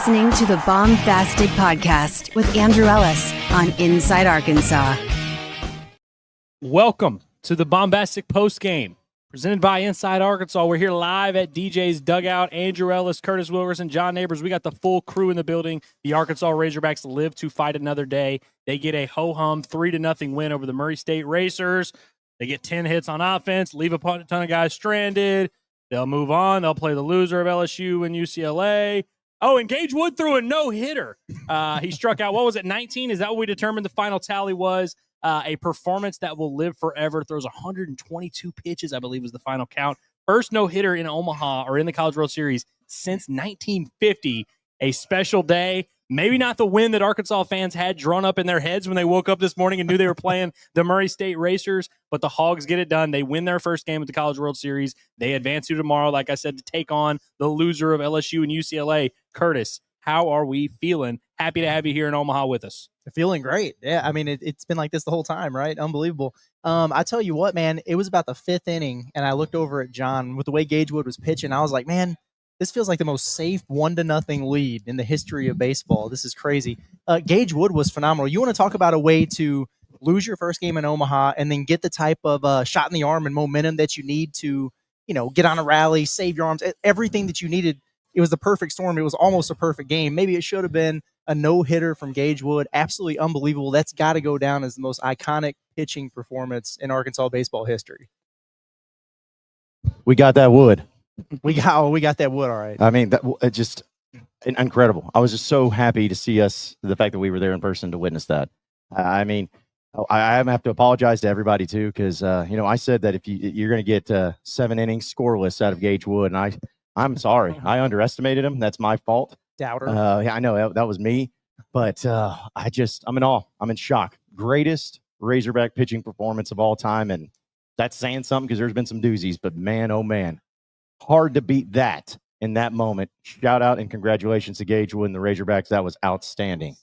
listening to the Baumbastic podcast with Andrew Ellis on Inside Arkansas. Welcome to the Baumbastic Postgame, presented by Inside Arkansas. We're here live at DJ's Dugout. Andrew Ellis, Curtis Wilkerson, John Nabors. We got the full crew in the building. The Arkansas Razorbacks live to fight another day. They get a ho-hum 3-0 win over the Murray State Racers. They get 10 hits on offense, leave a ton of guys stranded. They'll move on. They'll play the loser of LSU and UCLA. Oh, and Gage Wood threw a no-hitter. He struck out, what was it, 19? Is that what we determined the final tally was? A performance that will live forever. Throws 122 pitches, I believe was the final count. First no-hitter in Omaha or in the College World Series since 1950. A special day. Maybe not the win that Arkansas fans had drawn up in their heads when they woke up this morning and knew they were playing the Murray State Racers, but the Hogs get it done. They win their first game at the College World Series. They advance to tomorrow, like I said, to take on the loser of LSU and UCLA. Curtis, how are we feeling? Happy to have you here in Omaha with us. Feeling great. Yeah, I mean, it's been like this the whole time, right? Unbelievable. I tell you what, man, it was about the 5th inning, and I looked over at John with the way Gage Wood was pitching. I was like, man, this feels like the most safe 1-0 lead in the history of baseball. This is crazy. Gage Wood was phenomenal. You want to talk about a way to lose your first game in Omaha and then get the type of shot in the arm and momentum that you need to, get on a rally, save your arms, everything that you needed. It was the perfect storm. It was almost a perfect game. Maybe it should have been a no-hitter from Gage Wood. Absolutely unbelievable. That's got to go down as the most iconic pitching performance in Arkansas baseball history. We got that wood. We got that wood, all right. I mean, it just incredible. I was just so happy to see us, the fact that we were there in person to witness that. I mean, I have to apologize to everybody, too, because, I said that if you're going to get 7 innings scoreless out of Gage Wood, and I'm sorry. I underestimated him. That's my fault. Doubter. Yeah, I know. That was me. But I'm in awe. I'm in shock. Greatest Razorback pitching performance of all time, and that's saying something because there's been some doozies, but man, oh, man. Hard to beat that in that moment. Shout out and congratulations to Gage Wood and the Razorbacks. That was outstanding.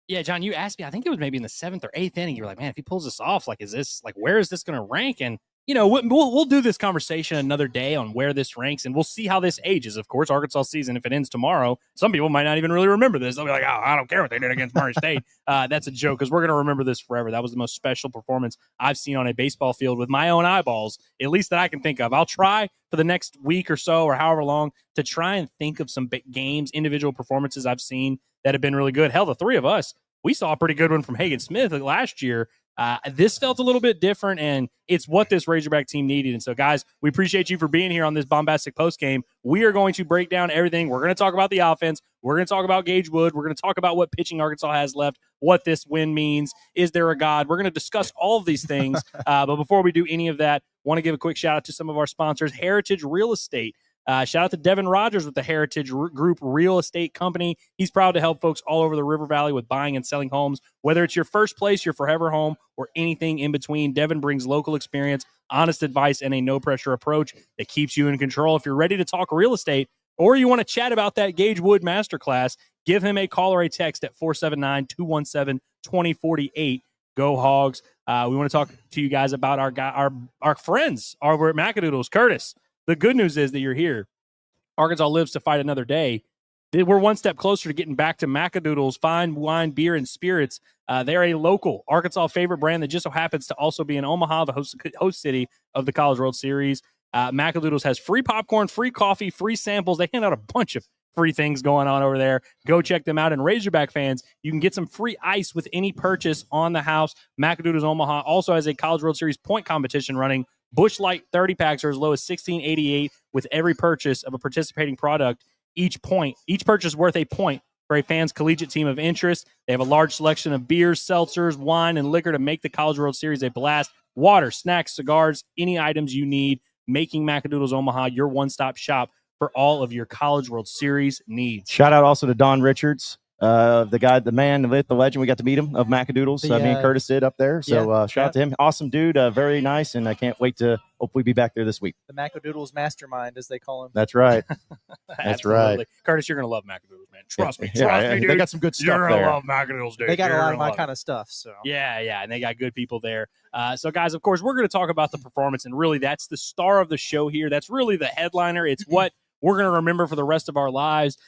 Yeah, John, you asked me, I think it was maybe in the 7th or 8th inning. You were like, man, if he pulls this off, where is this going to rank? And, we'll do this conversation another day on where this ranks, and we'll see how this ages. Of course, Arkansas season, if it ends tomorrow, some people might not even really remember this. They'll be like, oh, I don't care what they did against Murray State. That's a joke because we're going to remember this forever. That was the most special performance I've seen on a baseball field with my own eyeballs, at least that I can think of. I'll try for the next week or so or however long to try and think of some games, individual performances I've seen that have been really good. Hell, the three of us, we saw a pretty good one from Hagen Smith last year. This felt a little bit different, and it's what this Razorback team needed. And so, guys, we appreciate you for being here on this Baumbastic postgame. We are going to break down everything. We're going to talk about the offense. We're going to talk about Gage Wood. We're going to talk about what pitching Arkansas has left, what this win means. Is there a God? We're going to discuss all of these things. But before we do any of that, want to give a quick shout-out to some of our sponsors, Heritage Real Estate. Shout out to Devin Rogers with the Heritage Group Real Estate Company. He's proud to help folks all over the River Valley with buying and selling homes. Whether it's your first place, your forever home, or anything in between, Devin brings local experience, honest advice, and a no-pressure approach that keeps you in control. If you're ready to talk real estate or you want to chat about that Gage Wood masterclass, give him a call or a text at 479-217-2048. Go Hogs. We want to talk to you guys about our friends over at Macadoodles. Curtis, the good news is that you're here. Arkansas lives to fight another day. We're one step closer to getting back to Macadoodles, fine wine, beer, and spirits. They're a local Arkansas favorite brand that just so happens to also be in Omaha, the host city of the College World Series. Macadoodles has free popcorn, free coffee, free samples. They hand out a bunch of free things going on over there. Go check them out. And Razorback fans, you can get some free ice with any purchase on the house. Macadoodles Omaha also has a College World Series point competition running. Busch Light 30 packs are as low as $16.88 with every purchase of a participating product. Each purchase worth a point for a fan's collegiate team of interest. They have a large selection of beers, seltzers, wine, and liquor to make the College World Series a blast. Water, snacks, cigars, any items you need, making Macadoodles Omaha your one-stop shop for all of your College World Series needs. Shout out also to Don Richards, the guy, the man, the myth, the legend. We got to meet him of Macadoodles. Me and Curtis did up there. So shout out to him. Awesome dude. Very nice. And I can't wait to hopefully be back there this week. The Macadoodles mastermind, as they call him. That's right. That's right. Curtis, you're going to love Macadoodles, man. Trust me, dude. They got some good stuff You're there. You're going to love Macadoodles, dude. They got a lot of my kind of stuff. So Yeah, and they got good people there. So, guys, of course, we're going to talk about the performance, and really that's the star of the show here. That's really the headliner. It's what we're going to remember for the rest of our lives.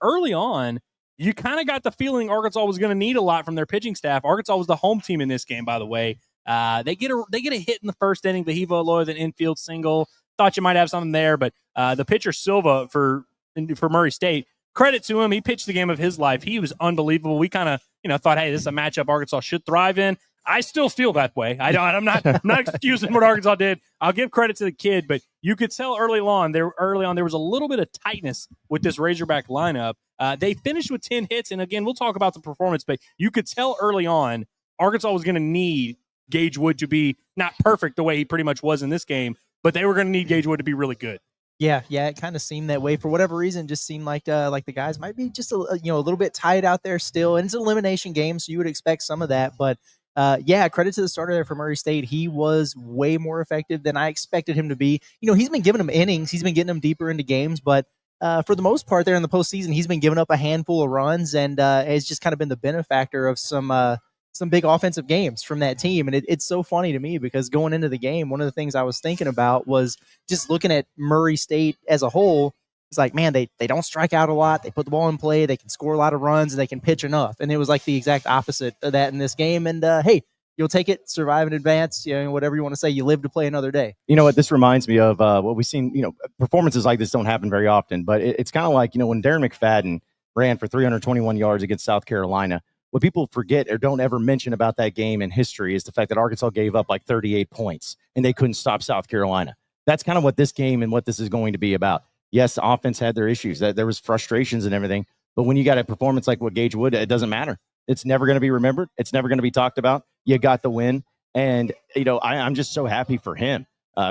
Early on, you kind of got the feeling Arkansas was going to need a lot from their pitching staff. Arkansas was the home team in this game, by the way. They get a hit in the first inning, the Hivo Aloy, the infield single. Thought you might have something there, but the pitcher Silva for Murray State, credit to him. He pitched the game of his life. He was unbelievable. We kind of thought, hey, this is a matchup Arkansas should thrive in. I still feel that way. I'm not excusing what Arkansas did. I'll give credit to the kid, but you could tell early on there was a little bit of tightness with this Razorback lineup. They finished with 10 hits, and again, we'll talk about the performance, but you could tell early on Arkansas was going to need Gage Wood to be not perfect the way he pretty much was in this game, but they were going to need Gage Wood to be really good. Yeah, it kind of seemed that way for whatever reason. Just seemed like the guys might be just a little bit tight out there still, and it's an elimination game, so you would expect some of that, but. Credit to the starter there for Murray State. He was way more effective than I expected him to be. He's been giving them innings. He's been getting them deeper into games, but for the most part there in the postseason, he's been giving up a handful of runs and has just kind of been the benefactor of some big offensive games from that team. And it's so funny to me because going into the game, one of the things I was thinking about was just looking at Murray State as a whole. It's like, man, they don't strike out a lot. They put the ball in play. They can score a lot of runs, and they can pitch enough. And it was like the exact opposite of that in this game. And, hey, you'll take it, survive and advance, whatever you want to say. You live to play another day. You know what? This reminds me of what we've seen. Performances like this don't happen very often, but it's kind of like, when Darren McFadden ran for 321 yards against South Carolina. What people forget or don't ever mention about that game in history is the fact that Arkansas gave up like 38 points, and they couldn't stop South Carolina. That's kind of what this game and what this is going to be about. Yes, the offense had their issues. There was frustrations and everything. But when you got a performance like what Gage Wood, it doesn't matter. It's never going to be remembered. It's never going to be talked about. You got the win. And, I'm just so happy for him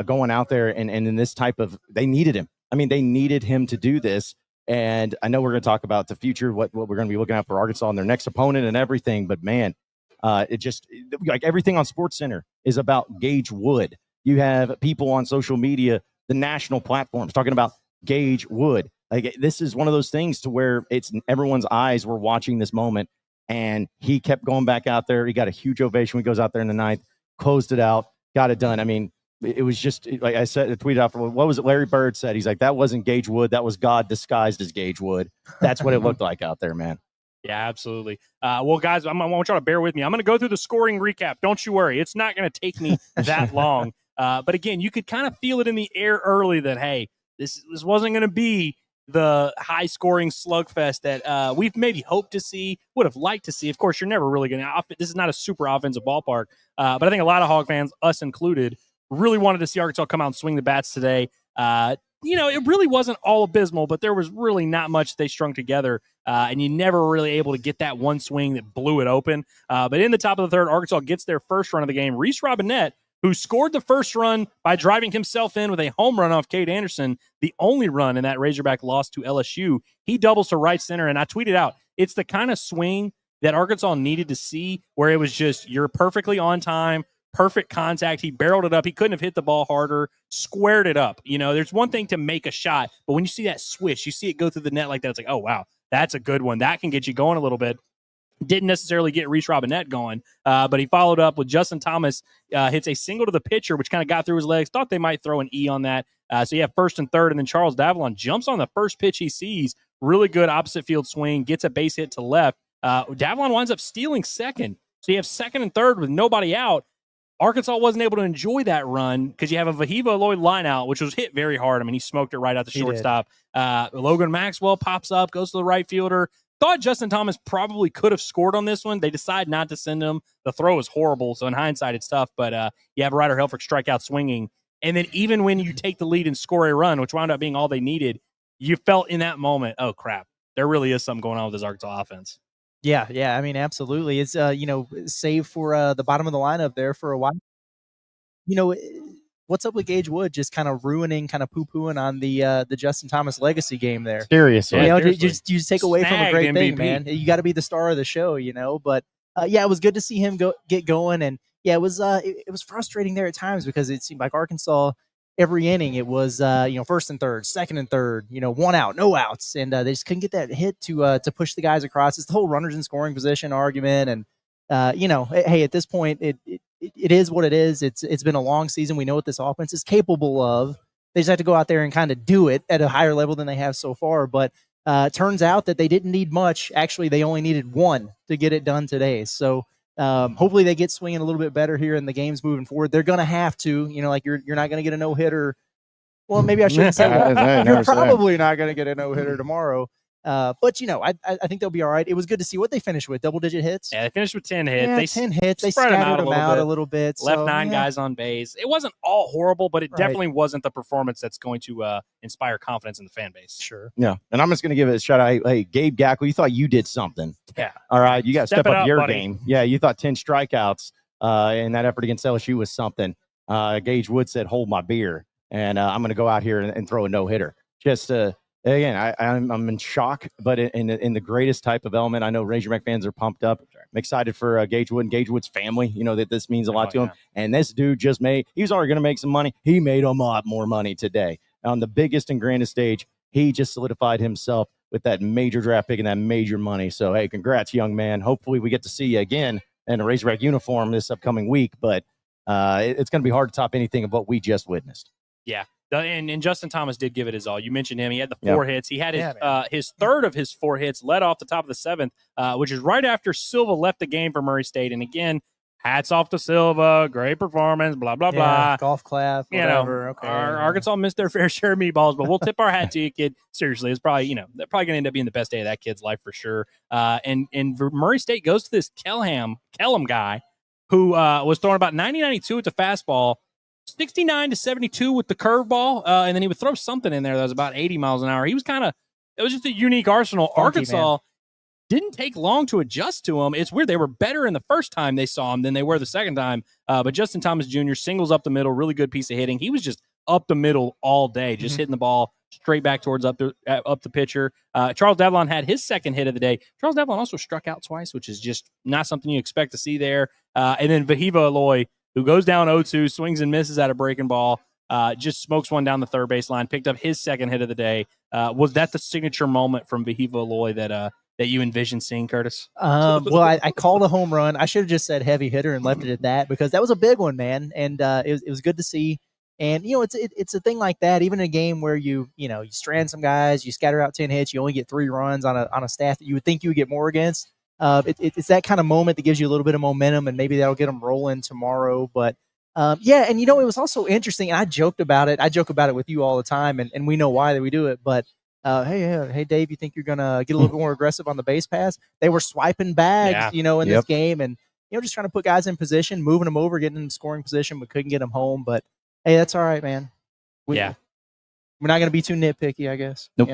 going out there and in this type of – they needed him. I mean, they needed him to do this. And I know we're going to talk about the future, what we're going to be looking at for Arkansas and their next opponent and everything. But, man, it just – like everything on SportsCenter is about Gage Wood. You have people on social media, the national platforms, talking about Gage Wood. Like, this is one of those things to where it's everyone's eyes were watching this moment, and he kept going back out there. He got a huge ovation when he goes out there in the ninth, closed it out, got it done. I mean, it was just like I said, I tweeted out, what was it? Larry Bird said, he's like, that wasn't Gage Wood. That was God disguised as Gage Wood. That's what it looked like out there, man. Yeah, absolutely. Well, guys, I want y'all to bear with me. I'm going to go through the scoring recap. Don't you worry. It's not going to take me that long. But again, you could kind of feel it in the air early that, hey, this wasn't going to be the high-scoring slugfest that we've maybe hoped to see, would have liked to see. Of course, you're never really going to – this is not a super offensive ballpark. But I think a lot of Hog fans, us included, really wanted to see Arkansas come out and swing the bats today. It really wasn't all abysmal, but there was really not much they strung together, and you never really able to get that one swing that blew it open. But in the top of the third, Arkansas gets their first run of the game. Reese Robinette, who scored the first run by driving himself in with a home run off Cade Anderson, the only run in that Razorback loss to LSU. He doubles to right center, and I tweeted out, it's the kind of swing that Arkansas needed to see where it was just you're perfectly on time, perfect contact. He barreled it up. He couldn't have hit the ball harder, squared it up. There's one thing to make a shot, but when you see that swish, you see it go through the net like that, it's like, oh, wow, that's a good one. That can get you going a little bit. Didn't necessarily get Reese Robinette going, but he followed up with Justin Thomas, hits a single to the pitcher, which kind of got through his legs. Thought they might throw an E on that. So you have first and third, and then Charles Davalon jumps on the first pitch he sees. Really good opposite field swing, gets a base hit to left. Davalon winds up stealing second. So you have second and third with nobody out. Arkansas wasn't able to enjoy that run because you have a Vahiva Lloyd lineout, which was hit very hard. I mean, he smoked it right out the shortstop. Logan Maxwell pops up, goes to the right fielder. Thought Justin Thomas probably could have scored on this one. They decide not to send him. The throw was horrible, so in hindsight, it's tough. But you have Ryder Helfrich strike out swinging. And then even when you take the lead and score a run, which wound up being all they needed, you felt in that moment, oh, crap, there really is something going on with this Arkansas offense. Yeah. I mean, absolutely. It's, save for the bottom of the lineup there for a while. What's up with Gage Wood just kind of ruining, kind of poo-pooing on the Justin Thomas legacy game there? Seriously. You just take away from a great thing, man. You got to be the star of the show, But, it was good to see him get going. And, it was frustrating there at times because it seemed like Arkansas, every inning, it was, first and third, second and third, one out, no outs. And they just couldn't get that hit to push the guys across. It's the whole runners in scoring position argument. And, hey, at this point, it is what it is. It's been a long season. We know what this offense is capable of. They just have to go out there and kind of do it at a higher level than they have so far. But Turns out that they didn't need much. Actually, they only needed one to get it done today. So hopefully they get swinging a little bit better here in the games moving forward. They're going to have to, like you're not going to get a no-hitter. Well, maybe I shouldn't say that. You're probably not going to get a no-hitter tomorrow. But, I think they'll be all right. It was good to see what they finished with, double-digit hits. Yeah, they finished with 10 hits. Yeah, 10 hits. They scattered them out a little bit. Left 9 guys on base. It wasn't all horrible, but it definitely wasn't the performance that's going to inspire confidence in the fan base. Sure. Yeah, and I'm just going to give it a shout out. Hey, Gabe Gackle, you thought you did something. Yeah. All right, you got to step up your buddy. game. Yeah, you thought 10 strikeouts in that effort against LSU was something. Gage Wood said, hold my beer, and I'm going to go out here and throw a no-hitter. Just again, I'm in shock, but in the greatest type of element. I know Razorback fans are pumped up. I'm excited for Gage Wood and Gage Wood's family. That this means a lot to him. And this dude he was already going to make some money. He made a lot more money today. On the biggest and grandest stage, he just solidified himself with that major draft pick and that major money. So, hey, congrats, young man. Hopefully we get to see you again in a Razorback uniform this upcoming week. But it's going to be hard to top anything of what we just witnessed. Yeah. And Justin Thomas did give it his all. You mentioned him. He had the 4 hits. He had his third of his 4 hits led off the top of the 7th, which is right after Silva left the game for Murray State. And again, hats off to Silva. Great performance, blah, blah, blah. Golf clap, whatever. Okay. Arkansas missed their fair share of meatballs, but we'll tip our hat to you, kid. Seriously, it's probably, they're probably going to end up being the best day of that kid's life for sure. And Murray State goes to this Kellum guy who was throwing about 90-92 with the fastball, 69 to 72 with the curveball, and then he would throw something in there that was about 80 miles an hour. It was just a unique arsenal. Funky, Arkansas man. didn't take long to adjust to him. It's weird. They were better in the first time they saw him than they were the second time. But Justin Thomas Jr. singles up the middle, really good piece of hitting. He was just up the middle all day, just hitting the ball straight back towards up the pitcher. Charles Davlon had his second hit of the day. Charles Davlon also struck out twice, which is just not something you expect to see there. And then Vahiva Aloy, who goes down 0-2, swings and misses at a breaking ball, just smokes one down the third baseline, picked up his second hit of the day. Was that the signature moment from Vahiva Aloy that you envisioned seeing, Curtis? Well, I called a home run. I should have just said heavy hitter and left it at that because that was a big one, man. And it was good to see. And, it's a thing like that, even in a game where you strand some guys, you scatter out 10 hits, you only get 3 runs on a staff that you would think you would get more against. It's that kind of moment that gives you a little bit of momentum, and maybe that'll get them rolling tomorrow. But and it was also interesting, and I joke about it. I joke about it with you all the time, and we know why that we do it. But hey, Dave, you think you're gonna get a little bit more aggressive on the base pass? They were swiping bags, in this game, and just trying to put guys in position, moving them over, getting them in scoring position, but couldn't get them home. But hey, that's all right, man. We're not going to be too nitpicky, I guess. Nope.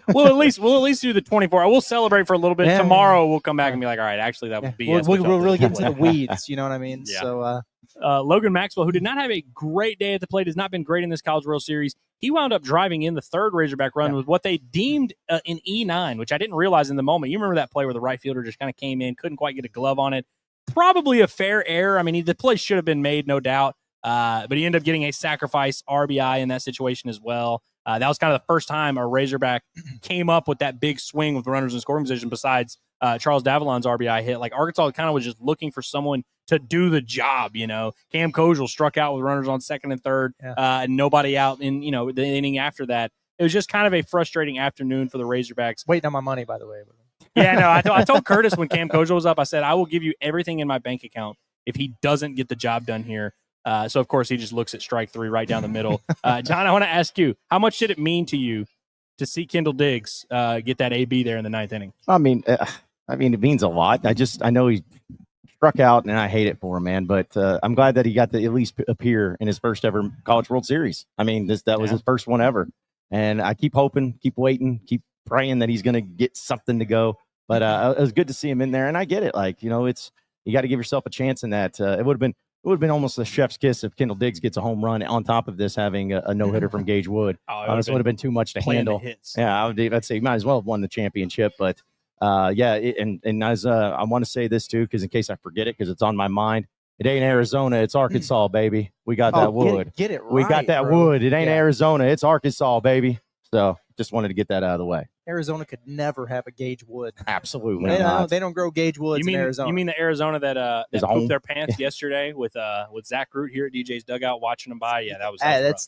We'll at least do the 24. We'll celebrate for a little bit. Tomorrow we'll come back and be like, all right, actually that would be. We'll really get into the weeds. You know what I mean? Yeah. So Logan Maxwell, who did not have a great day at the plate, has not been great in this College World Series. He wound up driving in the third Razorback run with what they deemed an E9, which I didn't realize in the moment. You remember that play where the right fielder just kind of came in, couldn't quite get a glove on it. Probably a fair error. I mean, the play should have been made, no doubt. But he ended up getting a sacrifice RBI in that situation as well. That was kind of the first time a Razorback came up with that big swing with runners in scoring position besides Charles Davlon's RBI hit. Like Arkansas kind of was just looking for someone to do the job, Cam Kojal struck out with runners on second and third, and nobody out in, the inning after that. It was just kind of a frustrating afternoon for the Razorbacks. Waiting on my money, by the way. Yeah, no, I told Curtis when Cam Kojal was up, I said, I will give you everything in my bank account if he doesn't get the job done here. So, of course, he just looks at strike 3 right down the middle. John, I want to ask you, how much did it mean to you to see Kendall Diggs get that AB there in the 9th inning? I mean, it means a lot. I know he struck out, and I hate it for him, man. But I'm glad that he got to at least appear in his first ever College World Series. I mean, that was his first one ever. And I keep hoping, keep waiting, keep praying that he's going to get something to go. But it was good to see him in there. And I get it. Like, it's you got to give yourself a chance in that. It would have been almost a chef's kiss if Kendall Diggs gets a home run on top of this having a no-hitter from Gage Wood. This would have been too much to handle. Yeah, I'd say you might as well have won the championship. But, and as I want to say this, too, because in case I forget it, because it's on my mind, it ain't Arizona, it's Arkansas, baby. We got that wood. Get it right, we got that wood. It ain't Arizona, it's Arkansas, baby. So just wanted to get that out of the way. Arizona could never have a Gage Wood. Absolutely They not. don't grow Gage Woods in Arizona. You mean the Arizona that His pooped own? their pants yesterday with Zach Root here at DJ's Dugout watching them by? Yeah, that was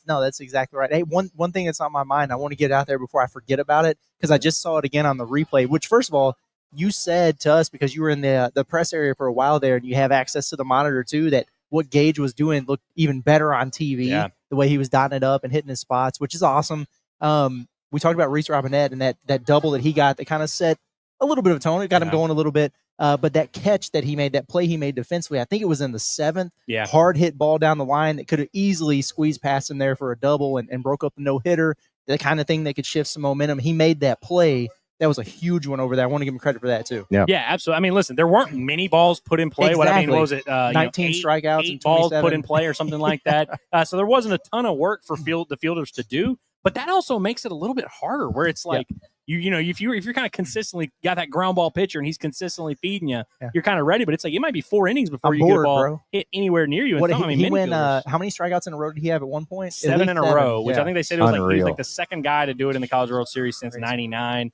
that's exactly right. Hey, one thing that's on my mind, I want to get out there before I forget about it, because I just saw it again on the replay, which, first of all, you said to us, because you were in the press area for a while there and you have access to the monitor too, that what Gage was doing looked even better on TV. Yeah. The way he was dotting it up and hitting his spots, which is awesome. We talked about Reese Robinette and that double that he got that kind of set a little bit of a tone. It got him going a little bit. But that catch that he made, that play he made defensively, I think it was in the 7th. Yeah. Hard hit ball down the line that could have easily squeezed past him there for a double and broke up the no-hitter, the kind of thing that could shift some momentum. He made that play. That was a huge one over there. I want to give him credit for that too. Yeah, absolutely. I mean, listen, there weren't many balls put in play. Exactly. What I mean, what was it? 19 strikeouts and balls 27. put in play or something like that. So there wasn't a ton of work for the fielders to do. But that also makes it a little bit harder, where it's like if you're kind of consistently got that ground ball pitcher and he's consistently feeding you, you're kind of ready. But it's like it might be 4 innings before you get a ball hit anywhere near you. He went. How many strikeouts in a row did he have at one point? 7 in a row, which I think they said it was Unreal. like he was like the second guy to do it in the College World Series since '99.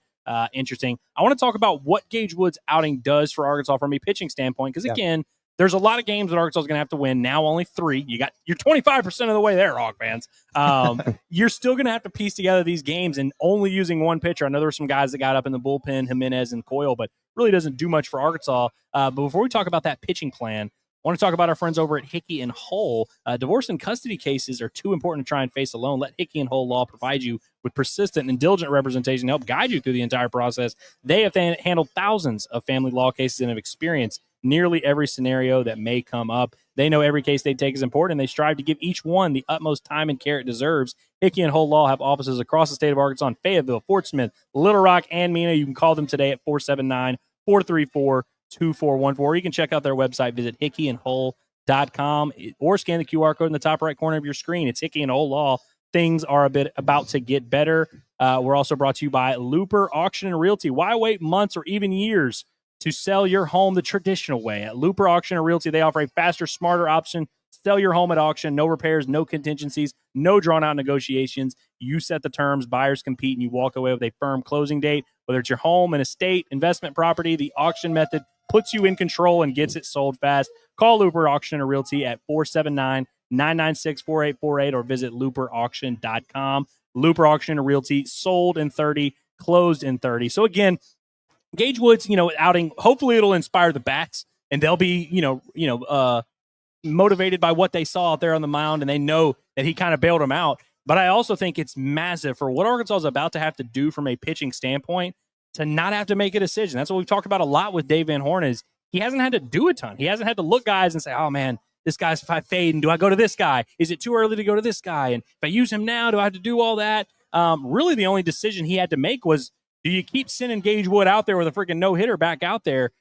Interesting. I want to talk about what Gage Wood's outing does for Arkansas from a pitching standpoint, because again, there's a lot of games that Arkansas is going to have to win. Now only 3. You're 25% of the way there, Hog fans. You're still going to have to piece together these games and only using one pitcher. I know there were some guys that got up in the bullpen, Jimenez and Coyle, but really doesn't do much for Arkansas. But before we talk about that pitching plan, I want to talk about our friends over at Hickey and Hull. Divorce and custody cases are too important to try and face alone. Let Hickey and Hull Law provide you with persistent and diligent representation to help guide you through the entire process. They have handled thousands of family law cases and have experienced nearly every scenario that may come up. They know every case they take is important, and they strive to give each one the utmost time and care it deserves. Hickey and Hull Law have offices across the state of Arkansas in Fayetteville, Fort Smith, Little Rock, and Mena. You can call them today at 479-434-2414. You can check out their website. Visit hickeyandhull.com or scan the QR code in the top right corner of your screen. It's Hickey and Hull Law. Things are about to get better. We're also brought to you by Looper Auction and Realty. Why wait months or even years to sell your home the traditional way? At Looper Auction and Realty, they offer a faster, smarter option. Sell your home at auction. No repairs, no contingencies, no drawn-out negotiations. You set the terms, buyers compete, and you walk away with a firm closing date. Whether it's your home, an estate, investment property, the auction method puts you in control and gets it sold fast. Call Looper Auction and Realty at 479-996-4848 or visit looperauction.com. Looper Auction and Realty, sold in 30, closed in 30. So again, Gage Wood's, outing, hopefully it'll inspire the bats and they'll be, motivated by what they saw out there on the mound, and they know that he kind of bailed them out. But I also think it's massive for what Arkansas is about to have to do from a pitching standpoint to not have to make a decision. That's what we've talked about a lot with Dave Van Horn is he hasn't had to do a ton. He hasn't had to look guys and say, oh, man, this guy's if I fade, and do I go to this guy? Is it too early to go to this guy? And if I use him now, do I have to do all that? Really, the only decision he had to make was, do you keep sending Gage Wood out there with a freaking no-hitter back out there?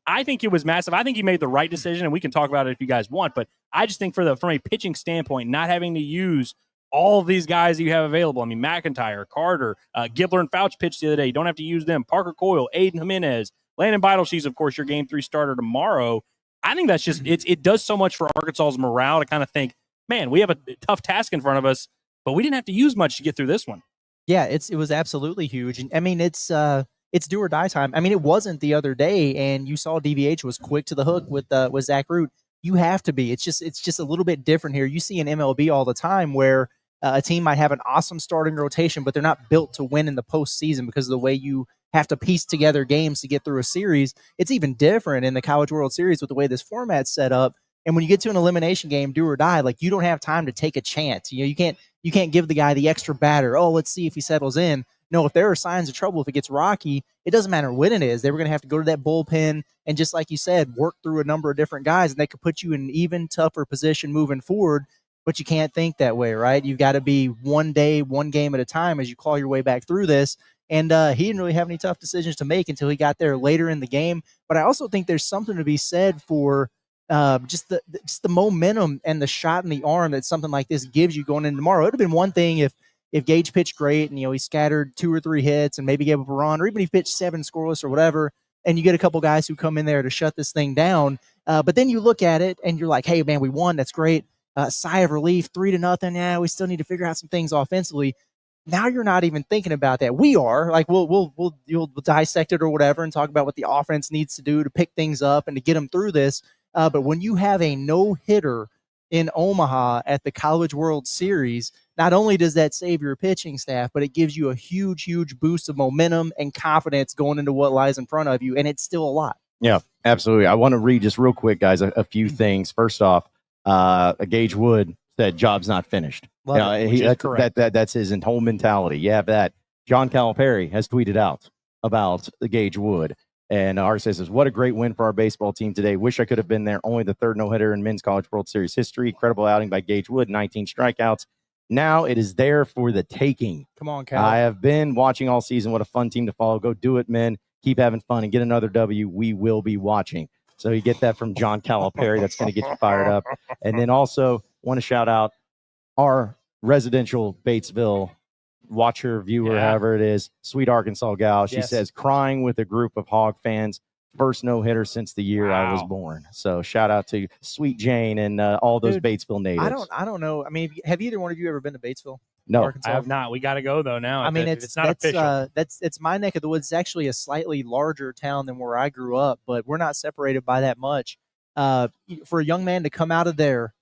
I think it was massive. I think he made the right decision, and we can talk about it if you guys want. But I just think from a pitching standpoint, not having to use all of these guys that you have available. I mean, McIntyre, Carter, Gibler and Fouch pitched the other day. You don't have to use them. Parker Coyle, Aiden Jimenez, Landon Beidelshe's, of course, your Game 3 starter tomorrow. I think that's just it does so much for Arkansas's morale to kind of think, man, we have a tough task in front of us, but we didn't have to use much to get through this one. Yeah, it was absolutely huge. And I mean, it's do or die time. I mean, it wasn't the other day, and you saw DVH was quick to the hook with Zach Root. You have to be. It's just a little bit different here. You see in MLB all the time where a team might have an awesome starting rotation, but they're not built to win in the postseason because of the way you have to piece together games to get through a series. It's even different in the College World Series with the way this format's set up. And when you get to an elimination game, do or die, like you don't have time to take a chance. You can't give the guy the extra batter. Oh, let's see if he settles in. No, if there are signs of trouble, if it gets rocky, it doesn't matter when it is. They were going to have to go to that bullpen and, just like you said, work through a number of different guys, and they could put you in an even tougher position moving forward. But you can't think that way, right? You've got to be one day, one game at a time as you claw your way back through this. And he didn't really have any tough decisions to make until he got there later in the game. But I also think there's something to be said for just the momentum and the shot in the arm that something like this gives you going into tomorrow. It would have been one thing if Gage pitched great and, he scattered 2 or 3 hits and maybe gave up a run, or even if he pitched 7 scoreless or whatever, and you get a couple guys who come in there to shut this thing down. But then you look at it and you're like, hey, man, we won. That's great. Sigh of relief, 3-0. Yeah, we still need to figure out some things offensively. Now you're not even thinking about that. We are like you'll dissect it or whatever and talk about what the offense needs to do to pick things up and to get them through this. But when you have a no hitter in Omaha at the College World Series, not only does that save your pitching staff, but it gives you a huge boost of momentum and confidence going into what lies in front of you, and it's still a lot. Yeah, absolutely. I want to read just real quick, guys, a few things. First off, Gage Wood said job's not finished. That's his whole mentality. You have that. John Calipari has tweeted out about the Gage Wood. And RSS says, what a great win for our baseball team today. Wish I could have been there. Only the third no-hitter in Men's College World Series history. Incredible outing by Gage Wood, 19 strikeouts. Now it is there for the taking. Come on, Cal. I have been watching all season. What a fun team to follow. Go do it, men. Keep having fun and get another W. We will be watching. So you get that from John Calipari. That's going to get you fired up. And then also want to shout out our residential Batesville watcher, viewer, however it is, sweet Arkansas gal. She says, crying with a group of Hog fans. First no-hitter since the year I was born. So shout out to Sweet Jane and all those Batesville natives. I don't know. I mean, have either one of you ever been to Batesville? No, Arkansas? I have not. We got to go though now. I mean, it's not official. It's my neck of the woods. It's actually a slightly larger town than where I grew up, but we're not separated by that much. For a young man to come out of there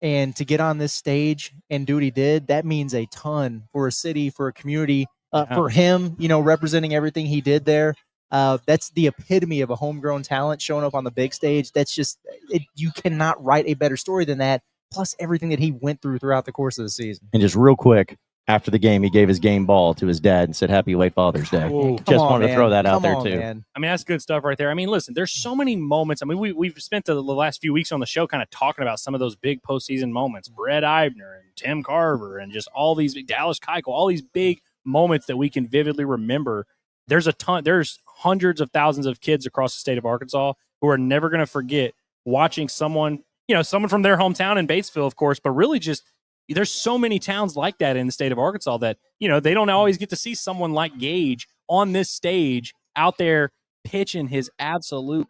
and to get on this stage and do what he did, that means a ton for a city, for a community, for him, representing everything he did there. That's the epitome of a homegrown talent showing up on the big stage. That's just you cannot write a better story than that. Plus everything that he went through throughout the course of the season. And just real quick, after the game, he gave his game ball to his dad and said, "Happy late Father's Day." Just wanted to throw that out there too. Man. I mean, that's good stuff right there. I mean, listen, there's so many moments. I mean, we've spent the last few weeks on the show kind of talking about some of those big postseason moments. Brett Eibner and Tim Carver and just all these Dallas Keuchel, all these big moments that we can vividly remember. There's hundreds of thousands of kids across the state of Arkansas who are never going to forget watching someone from their hometown in Batesville, of course, but really just there's so many towns like that in the state of Arkansas that, they don't always get to see someone like Gage on this stage out there pitching his absolute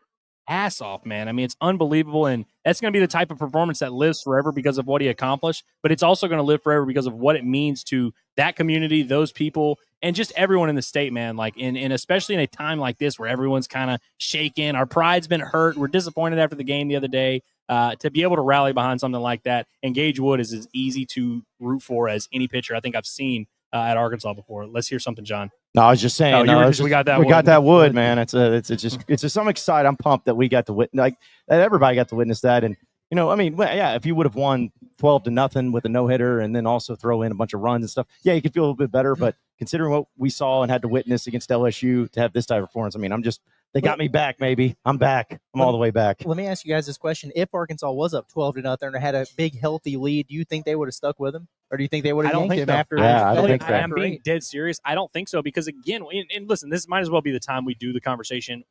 ass off, man. I mean, it's unbelievable. And that's going to be the type of performance that lives forever because of what he accomplished, but it's also going to live forever because of what it means to that community, those people, and just everyone in the state, man. Like, and especially in a time like this where everyone's kind of shaken, our pride's been hurt. We're disappointed after the game the other day. To be able to rally behind something like that, and Gage Wood is as easy to root for as any pitcher I think I've seen at Arkansas before. Let's hear something, John. No, I was just saying. We got that. We got that wood, man. It's just some excited. I'm pumped that we got to witness, like that everybody got to witness that. And if you would have won 12-0 with a no hitter and then also throw in a bunch of runs and stuff, you could feel a little bit better. But considering what we saw and had to witness against LSU to have this type of performance, I mean, they got me back, maybe. I'm back. I'm all the way back. Let me ask you guys this question. If Arkansas was up 12-0 and had a big, healthy lead, do you think they would have stuck with him? Or do you think they would have yanked him after? Yeah, I don't think so. I'm being dead serious. I don't think so because, again, and listen, this might as well be the time we do the conversation.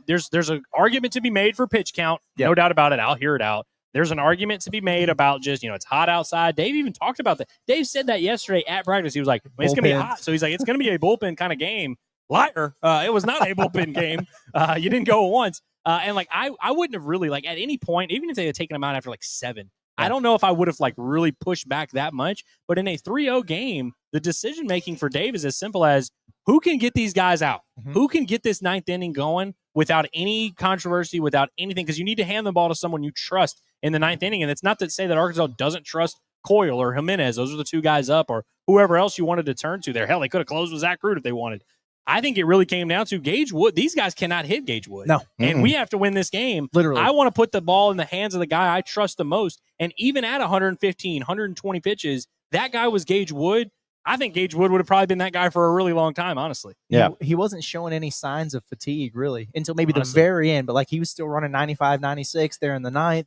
There's an argument to be made for pitch count. No doubt about it. I'll hear it out. There's an argument to be made about just, it's hot outside. Dave even talked about that. Dave said that yesterday at practice. He was like, it's going to be hot. So he's like, it's going to be a bullpen kind of game. Liar. It was not a bullpen game. You didn't go once. And I wouldn't have really at any point, even if they had taken him out after 7, I don't know if I would have really pushed back that much. But in a 3-0 game, the decision making for Dave is as simple as who can get these guys out? Mm-hmm. Who can get this 9th inning going without any controversy, without anything? Because you need to hand the ball to someone you trust in the 9th inning. And it's not to say that Arkansas doesn't trust Coyle or Jimenez. Those are the two guys up, or whoever else you wanted to turn to there. Hell, they could have closed with Zach Root if they wanted. I think it really came down to Gage Wood. These guys cannot hit Gage Wood. No. And we have to win this game. Literally. I want to put the ball in the hands of the guy I trust the most. And even at 115, 120 pitches, that guy was Gage Wood. I think Gage Wood would have probably been that guy for a really long time, honestly. Yeah. He wasn't showing any signs of fatigue, really, until maybe the very end. But he was still running 95, 96 there in the 9th.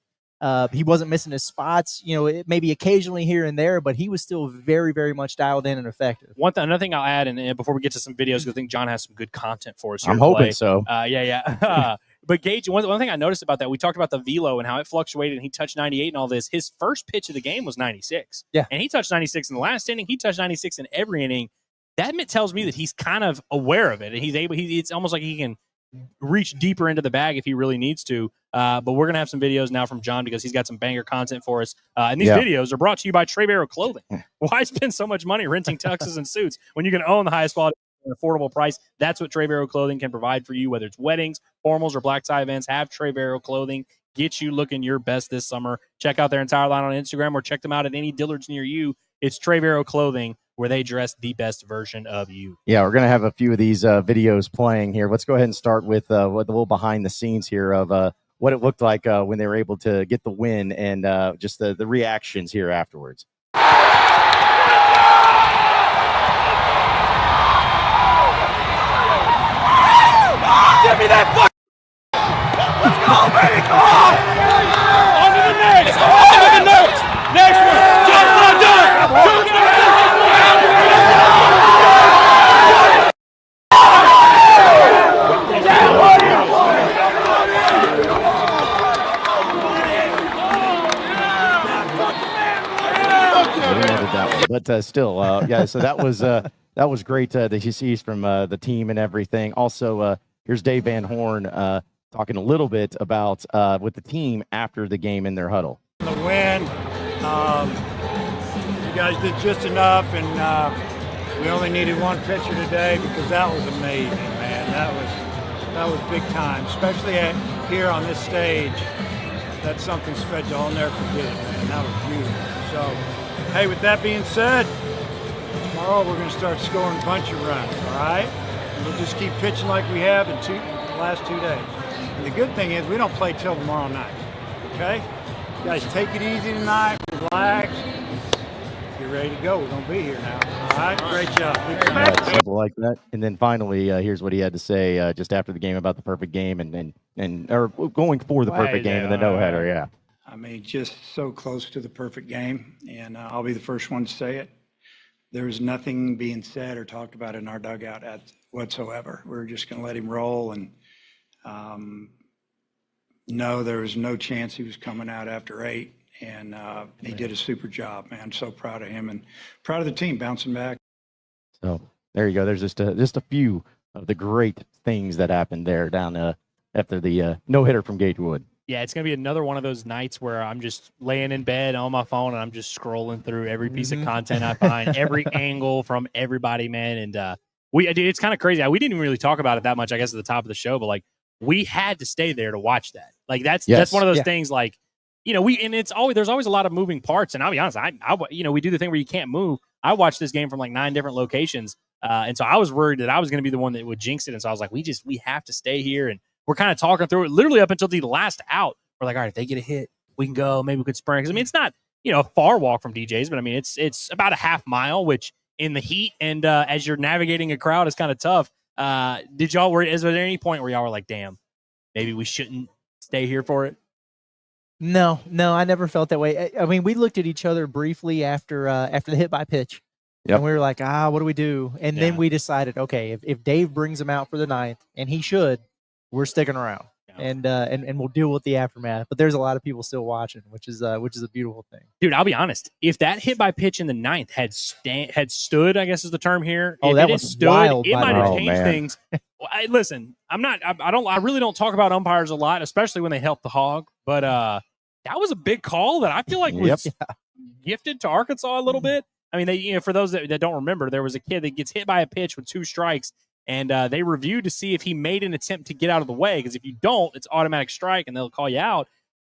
He wasn't missing his spots, maybe occasionally here and there, but he was still very, very much dialed in and effective. Another thing I'll add, and before we get to some videos, because I think John has some good content for us here. I'm hoping so. But Gage, one thing I noticed about that, we talked about the velo and how it fluctuated, and he touched 98 and all this. His first pitch of the game was 96. Yeah. And he touched 96 in the last inning. He touched 96 in every inning. That tells me that he's kind of aware of it. And it's almost like he can reach deeper into the bag if he really needs to. But we're going to have some videos now from John because he's got some banger content for us. And these videos are brought to you by Trevero Clothing. Why spend so much money renting tuxes and suits when you can own the highest quality at an affordable price? That's what Trevero Clothing can provide for you, whether it's weddings, formals, or black tie events. Have Trevero Clothing get you looking your best this summer. Check out their entire line on Instagram or check them out at any Dillard's near you. It's Trevero Clothing, where they dress the best version of you. Yeah, we're going to have a few of these videos playing here. Let's go ahead and start with a little behind the scenes here of what it looked like when they were able to get the win and just the reactions here afterwards. Give me that fuck! Let's go, baby! Come on! On to the next! On to the next! Next one! Just not done! Just not done! But still, yeah. So that was great that you see from the team and everything. Also, here's Dave Van Horn talking a little bit about with the team after the game in their huddle. The win, you guys did just enough, and we only needed one pitcher today because that was amazing, man. That was big time, especially here on this stage. That's something special. I'll never forget it, man. That was beautiful. So, hey, with that being said, tomorrow we're going to start scoring a bunch of runs, all right? And we'll just keep pitching like we have in the last 2 days. And the good thing is we don't play till tomorrow night, okay? You guys take it easy tonight, relax, get ready to go. We're going to be here now, all right? Great job. Simple like that. And then finally, here's what he had to say just after the game about the perfect game or going for the perfect game in the no-hitter, yeah. I mean, just so close to the perfect game, and I'll be the first one to say it. There was nothing being said or talked about in our dugout whatsoever. We were just going to let him roll, and no, there was no chance he was coming out after 8, and he did a super job, man. I'm so proud of him and proud of the team bouncing back. So there you go. There's just a few of the great things that happened there down after the no-hitter from Gage Wood. Yeah, it's going to be another one of those nights where I'm just laying in bed on my phone and I'm just scrolling through every piece of content I find, every angle from everybody, man. And it's kind of crazy. We didn't even really talk about it that much, I guess, at the top of the show, but like we had to stay there to watch that. Like that's one of those things. Like, you know, there's always a lot of moving parts. And I'll be honest, we do the thing where you can't move. I watched this game from like 9 different locations, and so I was worried that I was going to be the one that would jinx it. And so I was like, we have to stay here and. We're kind of talking through it literally up until the last out. We're like, all right, if they get a hit, we can go. Maybe we could sprint. Because, I mean, it's not, a far walk from DJ's, but, I mean, it's about a half mile, which in the heat and as you're navigating a crowd is kind of tough. Is there any point where y'all were like, damn, maybe we shouldn't stay here for it? No, I never felt that way. I mean, we looked at each other briefly after the hit by pitch. Yep. And we were like, what do we do? And then we decided, okay, if Dave brings him out for the 9th, and he should, we're sticking around, and we'll deal with the aftermath. But there's a lot of people still watching, which is a beautiful thing. Dude, I'll be honest. If that hit by pitch in the 9th had stood, I guess is the term here. Oh, if that it was stood, wild. It might have changed things. Listen, I really don't talk about umpires a lot, especially when they help the hog. But that was a big call that I feel like was gifted to Arkansas a little bit. I mean, for those that don't remember, there was a kid that gets hit by a pitch with 2 strikes. And they reviewed to see if he made an attempt to get out of the way. Because if you don't, it's automatic strike, and they'll call you out.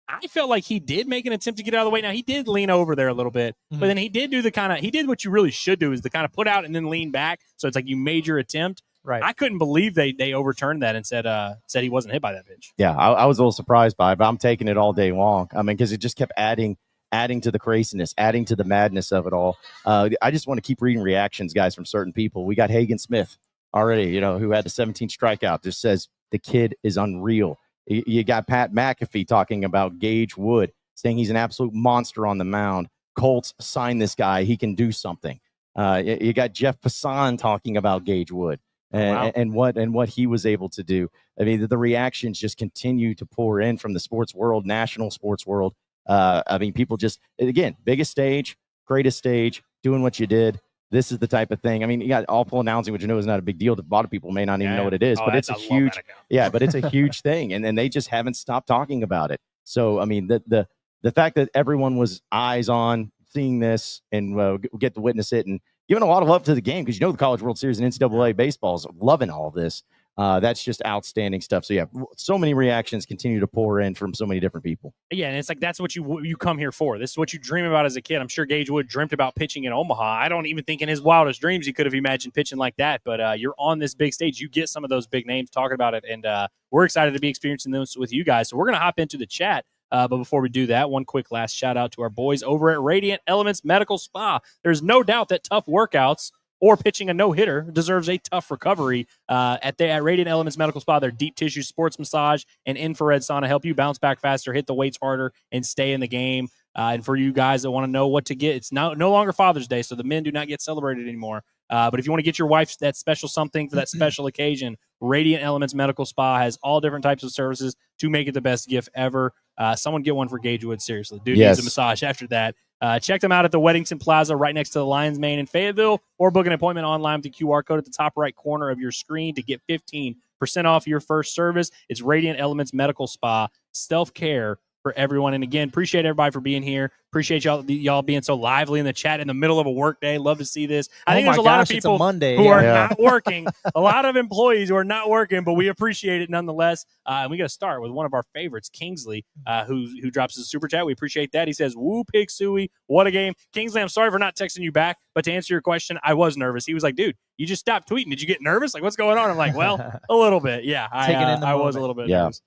I felt like he did make an attempt to get out of the way. Now, he did lean over there a little bit. But then he did do he did what you really should do, is the kind of put out and then lean back. So it's like you made your attempt. Right. I couldn't believe they overturned that and said he wasn't hit by that pitch. Yeah, I was a little surprised by it, but I'm taking it all day long. I mean, because it just kept adding to the craziness, adding to the madness of it all. I just want to keep reading reactions, guys, from certain people. We got Hagen Smith already, who had the 17th strikeout, just says the kid is unreal. You got Pat McAfee talking about Gage Wood, saying he's an absolute monster on the mound. Colts, sign this guy. He can do something. You got Jeff Passan talking about Gage Wood and what he was able to do. I mean, the reactions just continue to pour in from the sports world, national sports world. I mean, people just, again, biggest stage, greatest stage, doing what you did. this is the type of thing. I mean, you got awful announcing, which I know is not a big deal. A lot of people may not even know what it is, but it's a huge, but it's a huge thing. And then they just haven't stopped talking about it. So, I mean, the fact that everyone was eyes on seeing this and get to witness it and giving a lot of love to the game, because the College World Series and NCAA baseball is loving all of this. That's just outstanding stuff. So, yeah, so many reactions continue to pour in from so many different people. Yeah, and it's like that's what you come here for. This is what you dream about as a kid. I'm sure Gage Wood dreamt about pitching in Omaha. I don't even think in his wildest dreams he could have imagined pitching like that. But you're on this big stage. You get some of those big names talking about it, and we're excited to be experiencing this with you guys. So we're going to hop into the chat. But before we do that, one quick last shout out to our boys over at Radiant Elements Medical Spa. There's no doubt that tough workouts or pitching a no-hitter deserves a tough recovery. At Radiant Elements Medical Spa, their deep tissue sports massage and infrared sauna help you bounce back faster, hit the weights harder, and stay in the game. And for you guys that want to know what to get, it's no longer Father's Day, so the men do not get celebrated anymore. But if you want to get your wife that special something for that special occasion, Radiant Elements Medical Spa has all different types of services to make it the best gift ever. Someone get one for Gage Wood, seriously. Dude needs a massage after that. Check them out at the Weddington Plaza right next to the Lions Main in Fayetteville, or book an appointment online with the QR code at the top right corner of your screen to get 15% off your first service. It's Radiant Elements Medical Spa, self-care for everyone. And again, appreciate everybody for being here. Appreciate y'all being so lively in the chat in the middle of a work day. Love to see this. I think there's a lot of people who are not working, a lot of employees who are not working, but we appreciate it nonetheless. And we got to start with one of our favorites, Kingsley, who drops his super chat. We appreciate that. He says, "Woo, Pig Suey, what a game." Kingsley, I'm sorry for not texting you back, but to answer your question, I was nervous. He was like, "Dude, you just stopped tweeting. Did you get nervous? Like, what's going on?" I'm like, "Well, a little bit. Yeah, I was a little bit nervous."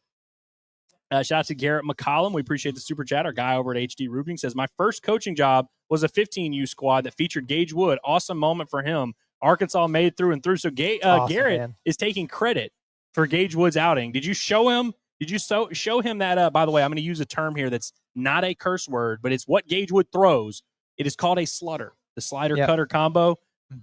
Shout out to Garrett McCollum. We appreciate the super chat. Our guy over at HD Roofing says, "My first coaching job was a 15U squad that featured Gage Wood. Awesome moment for him. Arkansas made through and through." So awesome, Garrett is taking credit for Gage Wood's outing. Did you show him? Did you show him that? By the way, I'm going to use a term here that's not a curse word, but it's what Gage Wood throws. It is called a slutter, the slider-cutter combo.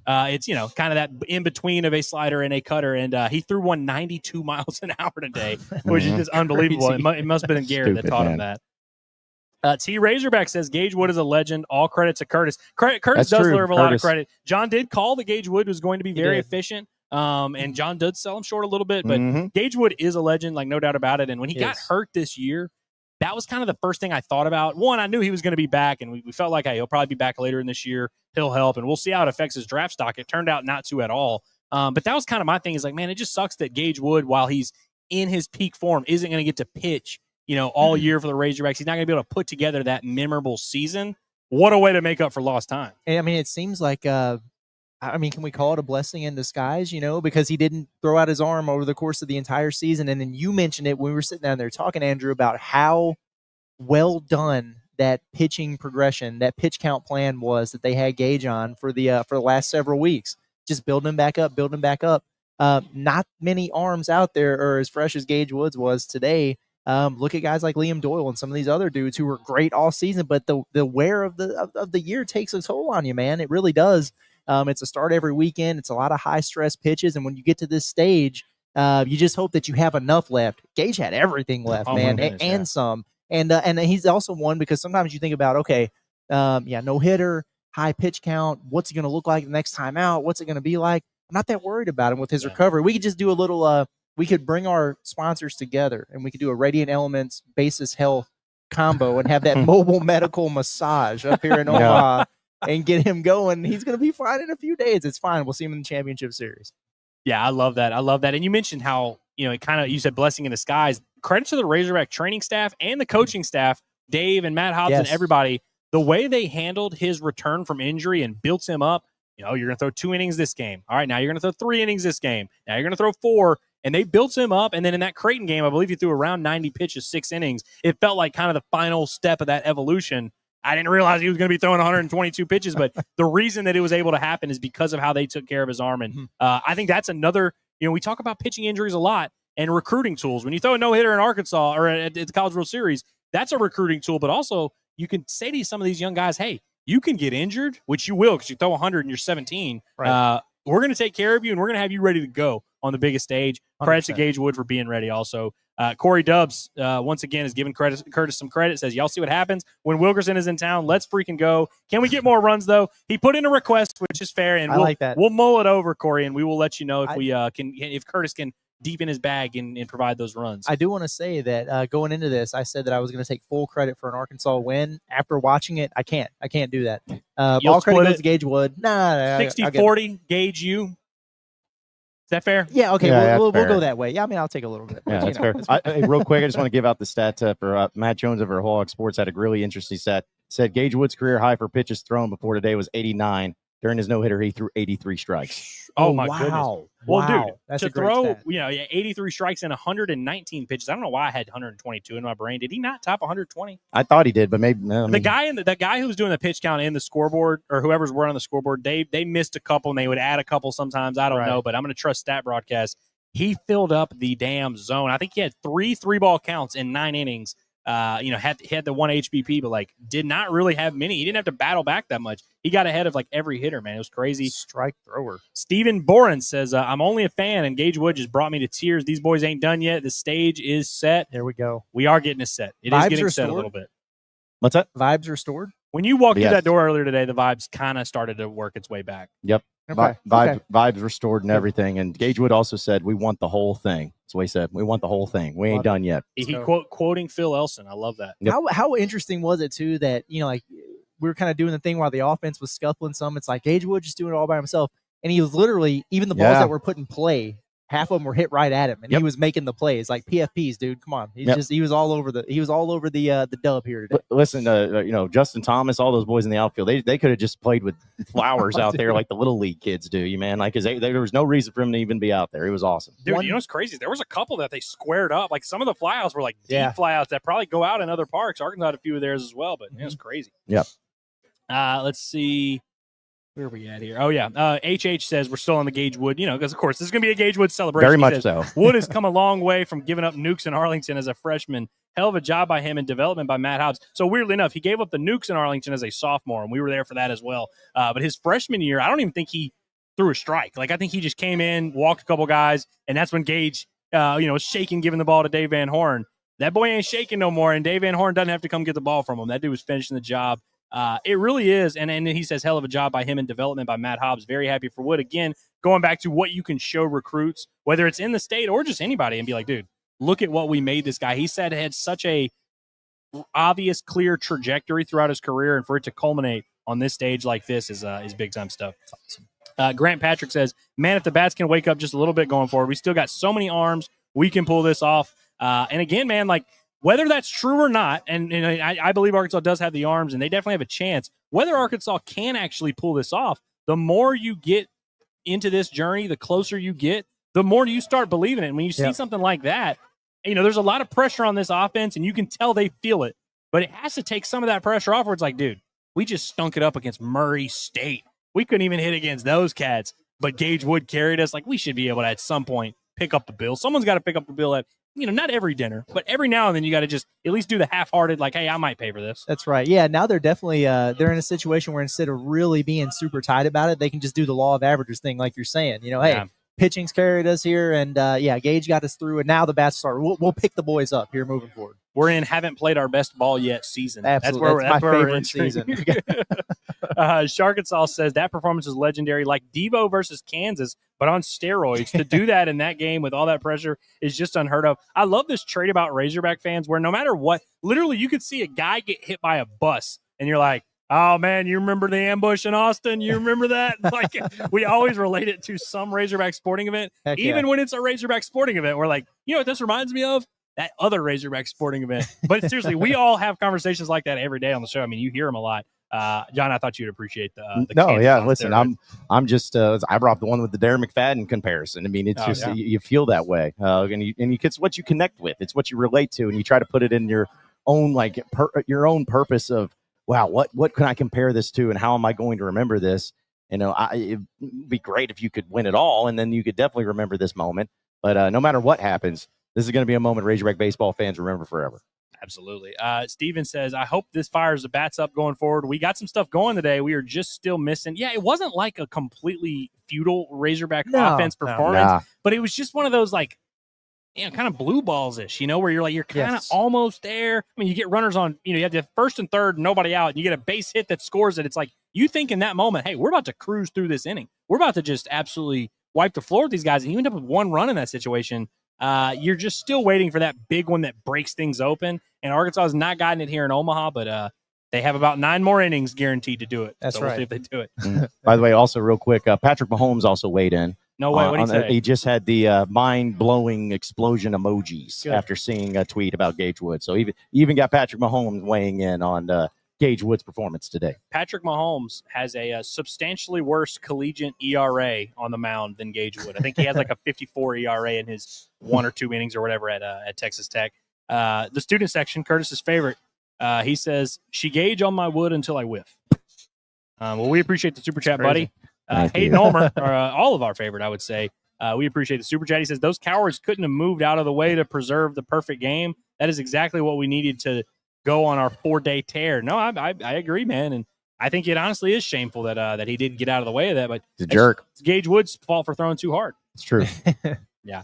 It's, kind of that in between of a slider and a cutter. And he threw one 92 miles an hour today, which is just unbelievable. It must have been Garrett that taught him that. T Razorback says Gage Wood is a legend. All credit to Curtis. Curtis does deserve a lot of credit. John did call that Gage Wood was going to be very efficient. And John did sell him short a little bit, but Gage Wood is a legend, like no doubt about it. And when he got hurt this year, that was kind of the first thing I thought about. One, I knew he was going to be back, and we felt like, hey, he'll probably be back later in this year. He'll help, and we'll see how it affects his draft stock. It turned out not to at all. But that was kind of my thing, is like, man, it just sucks that Gage Wood, while he's in his peak form, isn't going to get to pitch, all year for the Razorbacks. He's not going to be able to put together that memorable season. What a way to make up for lost time. I mean, it seems like, can we call it a blessing in disguise, because he didn't throw out his arm over the course of the entire season. And then you mentioned it when we were sitting down there talking, Andrew, about how well done that pitching progression, that pitch count plan was that they had Gage on for the last several weeks. Just building him back up. Not many arms out there are as fresh as Gage Woods was today. Look at guys like Liam Doyle and some of these other dudes who were great all season, but the wear of the year takes a toll on you, man. It really does. It's a start every weekend. It's a lot of high stress pitches, and when you get to this stage, you just hope that you have enough left. Gage had everything left, man, and some. And he's also one because sometimes you think about, okay, no hitter, high pitch count. What's he going to look like the next time out? What's it going to be like? I'm not that worried about him with his recovery. We could just do a little. We could bring our sponsors together and we could do a Radiant Elements Basis Health combo and have that mobile medical massage up here in Omaha and get him going. He's going to be fine in a few days. It's fine. We'll see him in the championship series. Yeah, I love that. And you mentioned how, you said blessing in disguise. Credit to the Razorback training staff and the coaching staff, Dave and Matt Hobbs and everybody, the way they handled his return from injury and built him up. You're going to throw 2 innings this game. All right, now you're going to throw 3 innings this game. Now you're going to throw 4. And they built him up. And then in that Creighton game, I believe he threw around 90 pitches, 6 innings. It felt like kind of the final step of that evolution. I didn't realize he was going to be throwing 122 pitches, but the reason that it was able to happen is because of how they took care of his arm. And I think that's another, we talk about pitching injuries a lot and recruiting tools. When you throw a no-hitter in Arkansas or at the College World Series, that's a recruiting tool. But also, you can say to some of these young guys, hey, you can get injured, which you will because you throw 100 and you're 17. Right. We're going to take care of you, and we're going to have you ready to go on the biggest stage. Credit to Gage Wood for being ready also. Corey Dubs, once again, is giving Curtis some credit. Says, y'all see what happens when Wilkerson is in town. Let's freaking go. Can we get more runs, though? He put in a request, which is fair, and I like that. We'll mull it over, Corey, and we will let you know if Curtis can deepen his bag and provide those runs. I do want to say that going into this, I said that I was going to take full credit for an Arkansas win. After watching it, I can't do that. All credit goes to Gage Wood. 60-40, Gage you. Is that fair? Yeah, okay, Yeah, we'll fair. go that way. Yeah, I mean, I'll take a little bit. Yeah, that's fair. Real quick, I just want to give out the stat for Matt Jones over at Hawk Sports had a really interesting stat. Said Gage Wood's career high for pitches thrown before today was 89. During his no-hitter, he threw 83 strikes. Oh, my wow. goodness. Well, Well, dude, that's to a great throw, stat. 83 strikes and 119 pitches. I don't know why I had 122 in my brain. Did he not top 120? I thought he did, but maybe no. The guy who was doing the pitch count in the scoreboard, or whoever's were on the scoreboard, they missed a couple and they would add a couple sometimes. I don't know, but I'm going to trust Stat Broadcast. He filled up the damn zone. I think he had 3 3-ball counts in 9 innings. Had the one HBP, but did not really have many. He didn't have to battle back that much. He got ahead of every hitter, man. It was crazy. Strike thrower. Steven Boren says, I'm only a fan, and Gage Wood just brought me to tears. These boys ain't done yet. The stage is set. There we go. We are getting a set. It is getting set a little bit. What's that? Vibes restored? When you walked through that door earlier today, the vibes kind of started to work its way back. Yep. Okay. Vibes restored and everything. And Gage Wood also said, we want the whole thing. That's what he said. We want the whole thing. We ain't done yet. He quoting Phil Elson. I love that. Yep. How interesting was it, too, that, we were kind of doing the thing while the offense was scuffling some. It's like Gage Wood just doing it all by himself. And he was literally, even the balls that were put in play, half of them were hit right at him, and he was making the plays like PFPs, dude. Come on, he was all over the dub here today. Listen, Justin Thomas, all those boys in the outfield, they could have just played with flowers out there like the little league kids do, because there was no reason for him to even be out there. It was awesome, dude. You know what's crazy? There was a couple that they squared up. Like some of the flyouts were deep flyouts that probably go out in other parks. Arkansas had a few of theirs as well, but it was crazy. Yep. Let's see. Where are we at here? Oh, yeah. HH says we're still on the Gage Wood, because, of course, this is going to be a Gage Wood celebration. Very much so. Wood has come a long way from giving up nukes in Arlington as a freshman. Hell of a job by him in development by Matt Hobbs. So, weirdly enough, he gave up the nukes in Arlington as a sophomore, and we were there for that as well. But his freshman year, I don't even think he threw a strike. I think he just came in, walked a couple guys, and that's when Gage, was shaking, giving the ball to Dave Van Horn. That boy ain't shaking no more, and Dave Van Horn doesn't have to come get the ball from him. That dude was finishing the job. It really is, and he says hell of a job by him in development by Matt Hobbs. Very happy for Wood. Again, going back to what you can show recruits, whether it's in the state or just anybody, and be like, dude, look at what we made this guy. He said it had such a obvious, clear trajectory throughout his career, and for it to culminate on this stage like this is big-time stuff. Grant Patrick says, man, if the bats can wake up just a little bit going forward, we still got so many arms. We can pull this off. And again, man, whether that's true or not, and I believe Arkansas does have the arms, and they definitely have a chance. Whether Arkansas can actually pull this off, the more you get into this journey, the closer you get, the more you start believing it. And when you see something like that, there's a lot of pressure on this offense, and you can tell they feel it. But it has to take some of that pressure off where it's like, dude, we just stunk it up against Murray State. We couldn't even hit against those cats, but Gage Wood carried us. We should be able to, at some point, pick up the bill. Someone's got to pick up the bill at not every dinner, but every now and then you got to just at least do the half-hearted, hey, I might pay for this. That's right. Yeah, now they're definitely they're in a situation where instead of really being super tight about it, they can just do the law of averages thing like you're saying. Pitching's carried us here, and Gage got us through, and now the bats start. We'll pick the boys up here moving forward. We're in haven't played our best ball yet season. Absolutely. That's my favorite season. Sharkansas says that performance is legendary, like Devo versus Kansas, but on steroids. To do that in that game with all that pressure is just unheard of. I love this trait about Razorback fans where no matter what, literally you could see a guy get hit by a bus, and you're like, oh, man, you remember the ambush in Austin? You remember that? We always relate it to some Razorback sporting event. Heck even when it's a Razorback sporting event, we're like, you know what this reminds me of? That other Razorback sporting event. But seriously, we all have conversations like that every day on the show. I mean, you hear them a lot. John, I thought you'd appreciate the no, yeah. Listen, I'm just I brought the one with the Darren McFadden comparison. I mean, it's you feel that way, and it's what you connect with. It's what you relate to, and you try to put it in your own your own purpose of, wow, what can I compare this to, and how am I going to remember this? It'd be great if you could win it all, and then you could definitely remember this moment. But no matter what happens, this is going to be a moment Razorback baseball fans remember forever. Absolutely. Steven says, I hope this fires the bats up going forward. We got some stuff going today. We are just still missing. Yeah, it wasn't like a completely futile Razorback offense performance, but it was just one of those kind of blue balls-ish, where you're kind of Yes. almost there. I mean, you get runners on, you have the first and third, nobody out, and you get a base hit that scores it. It's like you think in that moment, hey, we're about to cruise through this inning. We're about to just absolutely wipe the floor with these guys, and you end up with one run in that situation. You're just still waiting for that big one that breaks things open, and Arkansas has not gotten it here in Omaha, but they have about 9 more innings guaranteed to do it. That's so right. We'll see if they do it. By the way, also real quick, Patrick Mahomes also weighed in. No way. What did he say? He just had the mind-blowing explosion emojis Good. after seeing a tweet about Gage Wood. So even got Patrick Mahomes weighing in on Gage Wood's performance today. Patrick Mahomes has a substantially worse collegiate ERA on the mound than Gage Wood. I think he has like a 54 ERA in his 1 or 2 innings or whatever at Texas Tech. The student section, Curtis's favorite, he says, "She Gage on my wood until I whiff." Well, we appreciate the super chat, buddy. Hayden Ulmer, all of our favorite, I would say. We appreciate the super chat. He says, "Those cowards couldn't have moved out of the way to preserve the perfect game. That is exactly what we needed to go on our 4-day tear." No, I agree, man. And I think it honestly is shameful that he didn't get out of the way of that. But He's a jerk. It's Gage Wood's fault for throwing too hard. It's true. Yeah.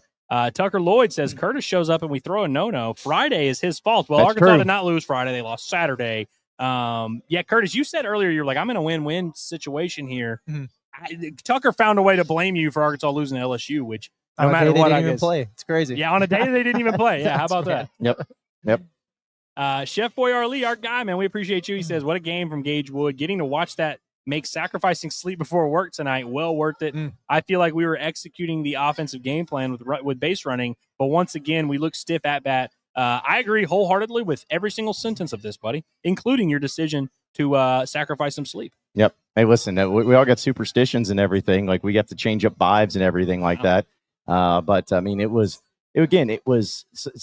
Tucker Lloyd says, "Curtis shows up and we throw a no-no. Friday is his fault." Well, That's Arkansas true. did not lose Friday. They lost Saturday. Yeah, Curtis, you said earlier, you're like, I'm in a win-win situation here. Mhm. Tucker found a way to blame you for Arkansas losing to LSU, which no On a matter day they what, didn't I even guess. play. It's crazy. Yeah, on a day they didn't even play. Yeah, how That's about that? Yep. Chef Boy Arlie, our guy, man, we appreciate you. He says, "What a game from Gage Wood. Getting to watch that make sacrificing sleep before work tonight well worth it. I feel like we were executing the offensive game plan with base running, but once again, we look stiff at bat." I agree wholeheartedly with every single sentence of this, buddy, including your decision to sacrifice some sleep. Yep. Hey, listen, we all got superstitions and everything. Like, we have to change up vibes and everything like that. But I mean, it's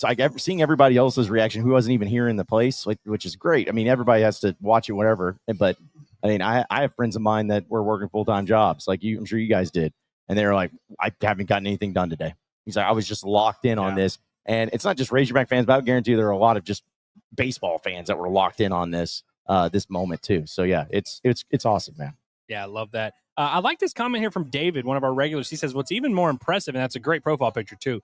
like seeing everybody else's reaction who wasn't even here in the place, like, which is great. I mean, everybody has to watch it, whatever. But I mean, I have friends of mine that were working full-time jobs, like you. I'm sure you guys did, and they were like, "I haven't gotten anything done today." He's like, "I was just locked in on this." And it's not just Razorback fans, but I guarantee there are a lot of just baseball fans that were locked in on this moment too. So yeah, it's awesome, man. Yeah, I love that. I like this comment here from David, one of our regulars. He says, "What's even more impressive," and that's a great profile picture too,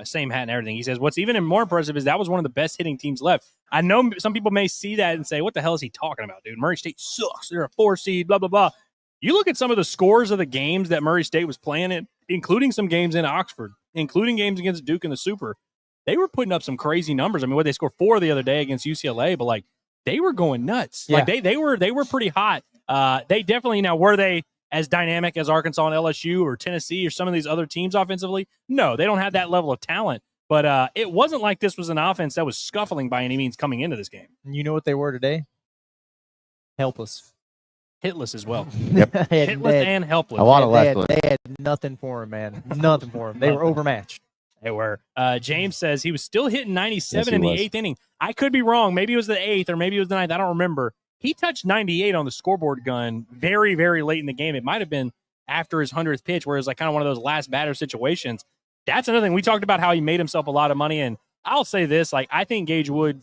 same hat and everything. He says, "What's even more impressive is that was one of the best hitting teams left." I know some people may see that and say, "What the hell is he talking about, dude? Murray State sucks. They're a 4 seed, blah, blah, blah." You look at some of the scores of the games that Murray State was playing in, including some games in Oxford, including games against Duke in the Super. They were putting up some crazy numbers. I mean, they scored 4 the other day against UCLA, but like they were going nuts. Yeah. Like they were pretty hot. They definitely, now, were they as dynamic as Arkansas and LSU or Tennessee or some of these other teams offensively? No, they don't have that level of talent. But it wasn't like this was an offense that was scuffling by any means coming into this game. And you know what they were today? Helpless. Hitless as well. Hitless And helpless. A lot of they left. had nothing for him, man. Nothing for him. They were overmatched. They were. James says he was still hitting 97 Yes, he in the was. 8th inning. I could be wrong. Maybe it was the 8th or maybe it was the 9th. I don't remember. He touched 98 on the scoreboard gun very, very late in the game. It might have been after his 100th pitch where it was like kind of one of those last batter situations. That's another thing. We talked about how he made himself a lot of money. And I'll say this, like, I think Gage Wood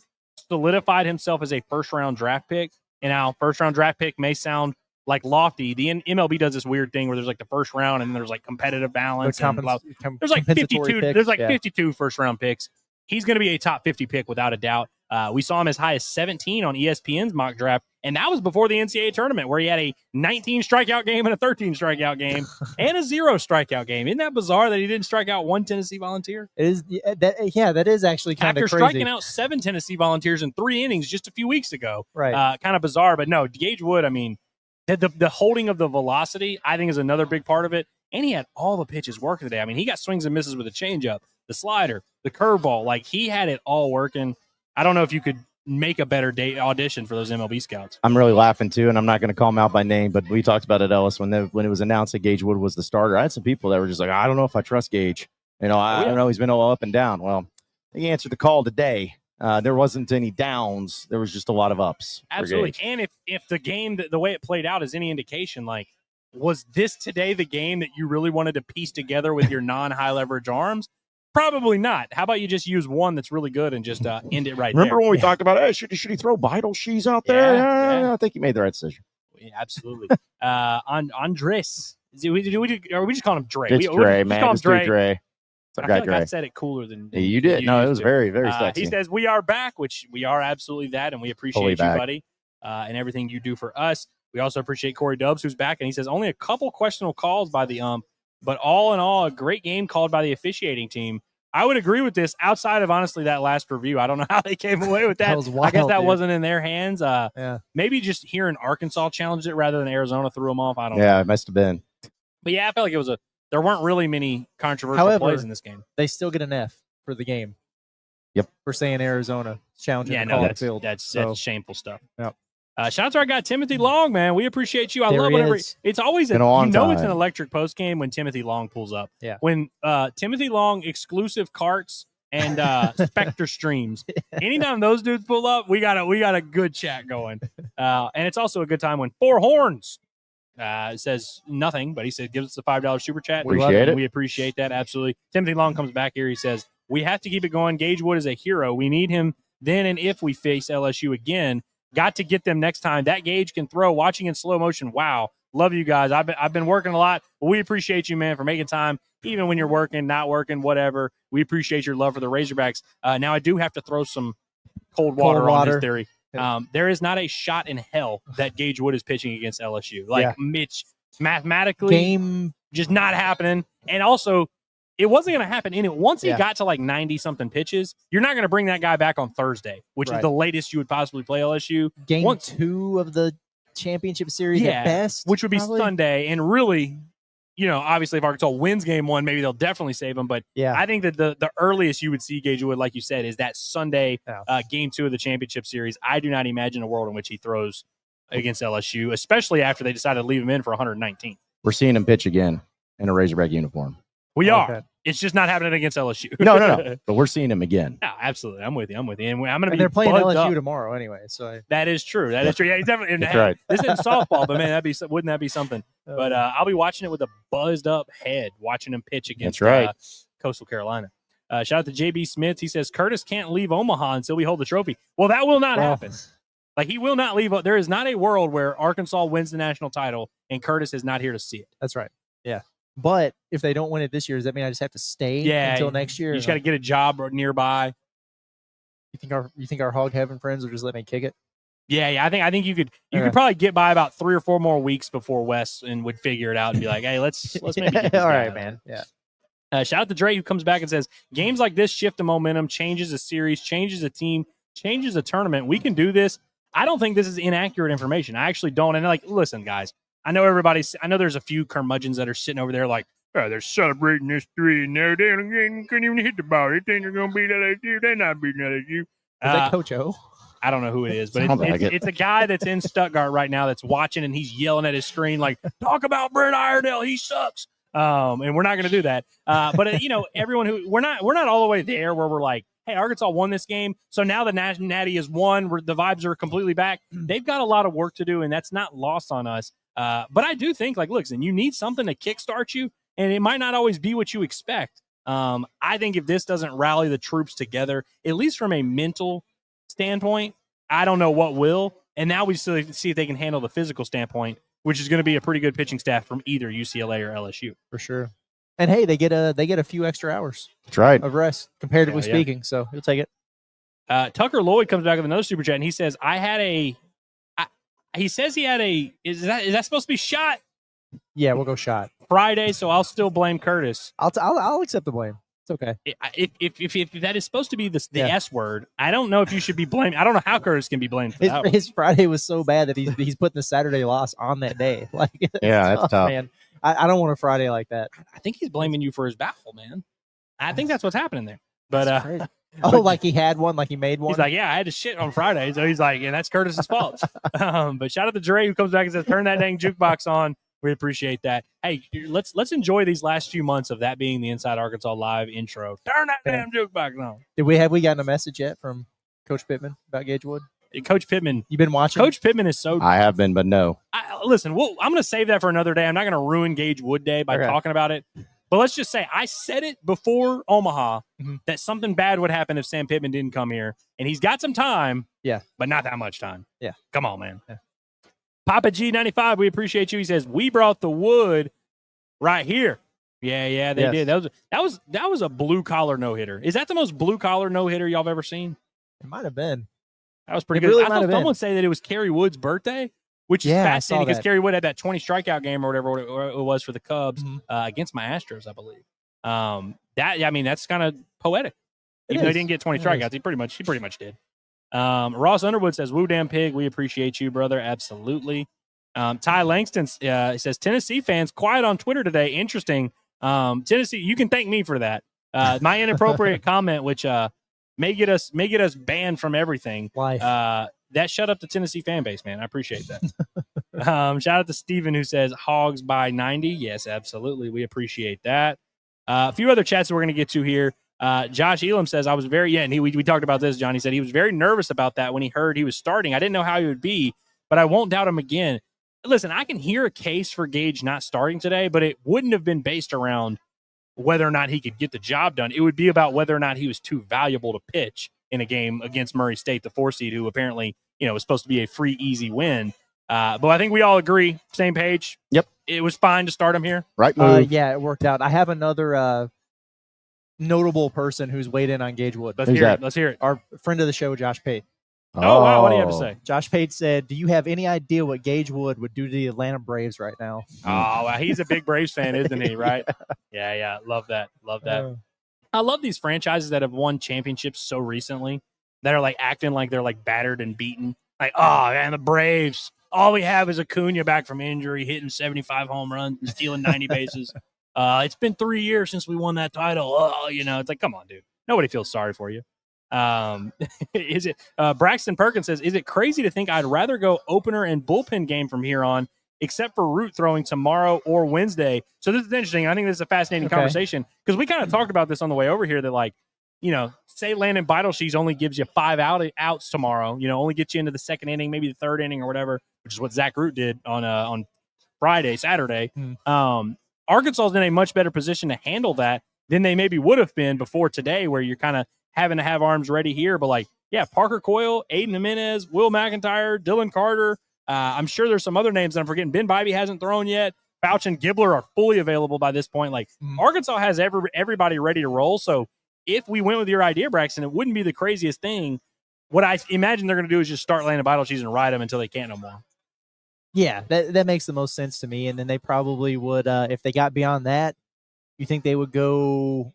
solidified himself as a first-round draft pick. And now first-round draft pick may sound like lofty. The MLB does this weird thing where there's like the first round and then there's like competitive balance. And blah. There's like 52. There's like 52 first-round picks. He's going to be a top 50 pick without a doubt. We saw him as high as 17 on ESPN's mock draft, and that was before the NCAA tournament where he had a 19 strikeout game and a 13 strikeout game and a 0 strikeout game. Isn't that bizarre that he didn't strike out one Tennessee Volunteer? It is that is actually kind After of crazy. striking out 7 Tennessee Volunteers in 3 innings just a few weeks ago. Right. Kind of bizarre, but no, Gage Wood, I mean, the holding of the velocity, I think, is another big part of it. And he had all the pitches working today. I mean, he got swings and misses with the changeup, the slider, the curveball. Like, he had it all working. I don't know if you could make a better day audition for those MLB scouts. I'm really laughing too, and I'm not going to call him out by name, but we talked about it, Ellis, when it was announced that Gage Wood was the starter. I had some people that were just like, I don't know if I trust Gage. I don't know. He's been all up and down. Well, he answered the call today. There wasn't any downs. There was just a lot of ups. Absolutely. And if the game, the way it played out is any indication, like, was this today the game that you really wanted to piece together with your non-high leverage arms? Probably not. How about you just use one that's really good and just end it right Remember there? when we talked about, hey, should he throw Vital Shees out there? Yeah. I think he made the right decision. Yeah, absolutely. Andres. Are we just calling him Dre? It's Dre, man. It's Dre. I feel like I said it cooler than Yeah, you did. No, it was very, very sexy. He says, we are back, which we are absolutely that, and we appreciate you, buddy, and everything you do for us. We also appreciate Corey Dubs, who's back, and he says, only a couple questionable calls by the ump, but all in all, a great game called by the officiating team. I would agree with this outside of, honestly, that last review. I don't know how they came away with that. That was wild, I guess that dude. wasn't in their hands. Maybe just hearing Arkansas challenged it rather than Arizona threw them off. I don't know. Yeah, it must have been. But yeah, I felt like there weren't really many controversial plays in this game. They still get an F for the game. Yep. For saying Arizona challenging the that's field. that's shameful stuff. Yep. Shout out to our guy Timothy Long, man. We appreciate you. I There love he whenever is. it's always Been a long it's time. an electric post game when Timothy Long pulls up. Yeah. When Timothy Long exclusive carts and Spectre streams. Anytime those dudes pull up, we got a good chat going. And it's also a good time when Four Horns says nothing, but he said gives us a $5 super chat. Appreciate it. We appreciate that absolutely. Timothy Long comes back here. He says we have to keep it going. Gage Wood is a hero. We need him then and if we face LSU again. Got to get them next time. That Gage can throw. Watching in slow motion. Wow. Love you guys. I've been working a lot, but we appreciate you, man, for making time, even when you're working, not working, whatever. We appreciate your love for the Razorbacks. Now, I do have to throw some cold water on this theory. There is not a shot in hell that Gage Wood is pitching against LSU. Mitch, mathematically, just not happening. And also, it wasn't going to happen. Once he got to like 90-something pitches, you're not going to bring that guy back on Thursday, which is the latest you would possibly play LSU. Game 2 of the championship series at best. Which would be probably Sunday. And really, obviously if Arkansas wins game 1, maybe they'll definitely save him. But I think that the earliest you would see Gage Wood, like you said, is that Sunday game 2 of the championship series. I do not imagine a world in which he throws against LSU, especially after they decided to leave him in for 119. We're seeing him pitch again in a Razorback uniform. We are. It's just not happening against LSU. No. But we're seeing him again. Yeah, absolutely. I'm with you. And I'm going to be. They're playing buzzed LSU up. tomorrow anyway. So that is true. That is true. Yeah, he's definitely. That's right. This isn't softball, but man, wouldn't that be something? But I'll be watching it with a buzzed up head, watching him pitch against Coastal Carolina. Shout out to JB Smith. He says Curtis can't leave Omaha until we hold the trophy. Well, that will not happen. Like he will not leave. There is not a world where Arkansas wins the national title and Curtis is not here to see it. That's right. Yeah. But if they don't win it this year, does that mean I just have to stay until next year? You just got to get a job nearby. You think our hog heaven friends will just let me kick it? Yeah. I think you could probably get by about 3 or 4 more weeks before Wes and would figure it out and be like, hey, let's maybe get this all guy right, man. Yeah. Shout out to Dre who comes back and says games like this shift the momentum, changes a series, changes a team, changes a tournament. We can do this. I don't think this is inaccurate information. I actually don't. And listen, guys. I know there's a few curmudgeons that are sitting over there like, oh, they're celebrating this 3 and they couldn't even hit the ball. They think they're going to beat LSU. They're not beating LSU. Is that Coach O? I don't know who it is, but it's a guy that's in Stuttgart right now that's watching and he's yelling at his screen like, talk about Brent Iredale. He sucks. And we're not going to do that. But everyone we're not all the way there where we're like, hey, Arkansas won this game, so now the Natty is won. The vibes are completely back. They've got a lot of work to do, and that's not lost on us. But I do think, listen, you need something to kickstart you, and it might not always be what you expect. I think if this doesn't rally the troops together, at least from a mental standpoint, I don't know what will. And now we see if they can handle the physical standpoint, which is going to be a pretty good pitching staff from either UCLA or LSU. For sure. And hey, they get a few extra hours. That's right. Of rest, comparatively speaking. So you'll take it. Tucker Lloyd comes back with another super chat, and he says, he says he had is that supposed to be shot? Yeah, we'll go shot Friday, so I'll still blame Curtis. I'll accept the blame. It's okay. If that is supposed to be the S word, I don't know if you should be blamed. I don't know how Curtis can be blamed for that. His Friday was so bad that he's putting the Saturday loss on that day. That's tough. Man. I don't want a Friday like that. I think he's blaming you for his baffle, man. I think that's what's happening there. But like he had one, like he made one. He's like, yeah, I had to shit on Friday, so he's like, and that's Curtis's fault. But shout out to Dre who comes back and says, "Turn that dang jukebox on." We appreciate that. Hey, let's enjoy these last few months of that being the Inside Arkansas Live intro. Turn that damn jukebox on. Have we gotten a message yet from Coach Pittman about Gage Wood? Coach Pittman, you've been watching. Coach Pittman is so. I have been, but no. Listen, I'm going to save that for another day. I'm not going to ruin Gage Wood Day by talking about it. But let's just say I said it before Omaha that something bad would happen if Sam Pittman didn't come here, and he's got some time. Yeah, but not that much time. Yeah, come on, man. Yeah. Papa G95, we appreciate you. He says we brought the wood right here. Yeah, they Yes. did. That was a blue collar no hitter. Is that the most blue collar no hitter y'all have ever seen? It might have been. That was pretty It good. really I might saw have been. someone say that it was Kerry Wood's birthday, which is Yeah, I fascinating saw because that. Kerry Wood had that 20 strikeout game or whatever it was for the Cubs Mhm. Against my Astros, I believe. That's kind of poetic. It Even though he is. didn't get 20 It strikeouts, is. he pretty much did. Ross Underwood says, "Woo damn pig, we appreciate you, brother. Absolutely." Ty Langston says, "Tennessee fans quiet on Twitter today. Interesting. Tennessee, you can thank me for that. My inappropriate comment, which may get us banned from everything. Life. That shut up the Tennessee fan base, man. I appreciate that. Shout out to Steven who says Hogs by 90. Yes, absolutely. We appreciate that. A few other chats that we're going to get to here. Josh Elam says, I was very, and we talked about this, John. He said he was very nervous about that when he heard he was starting. I didn't know how he would be, but I won't doubt him again. Listen, I can hear a case for Gage not starting today, but it wouldn't have been based around whether or not he could get the job done. It would be about whether or not he was too valuable to pitch in a game against Murray State, the 4 seed, who apparently, was supposed to be a free, easy win. But I think we all agree, same page. Yep. It was fine to start him here. Right move. Yeah, it worked out. I have another notable person who's weighed in on Gage Wood. Let's Who's hear that? it. Let's hear it. Our friend of the show, Josh Pate. Oh, wow. What do you have to say? Josh Pate said, "Do you have any idea what Gage Wood would do to the Atlanta Braves right now?" Oh, well, he's a big Braves fan, isn't he? Right? Yeah. Love that. I love these franchises that have won championships so recently that are like acting like they're like battered and beaten. Like, oh, man, the Braves, all we have is Acuna back from injury, hitting 75 home runs and stealing 90 bases. It's been 3 years since we won that title. Oh, it's like, come on, dude. Nobody feels sorry for you. Is it Braxton Perkins says, is it crazy to think I'd rather go opener and bullpen game from here on, except for Root throwing tomorrow or Wednesday? So this is interesting. I think this is a fascinating conversation because we kind of talked about this on the way over here that, like, say Landon Beidelshees only gives you 5 outs tomorrow, only gets you into the second inning, maybe the third inning or whatever, which is what Zach Root did on Saturday. Arkansas is in a much better position to handle that than they maybe would have been before today, where you're kind of having to have arms ready here. But Parker Coyle, Aiden Jimenez, Will McIntyre, Dylan Carter. I'm sure there's some other names that I'm forgetting. Ben Bybee hasn't thrown yet. Fouch and Gibbler are fully available by this point. Arkansas has everybody ready to roll. So if we went with your idea, Braxton, it wouldn't be the craziest thing. What I imagine they're going to do is just start Landon Beidelshees and ride them until they can't no more. Yeah, that makes the most sense to me. And then they probably would, if they got beyond that, you think they would go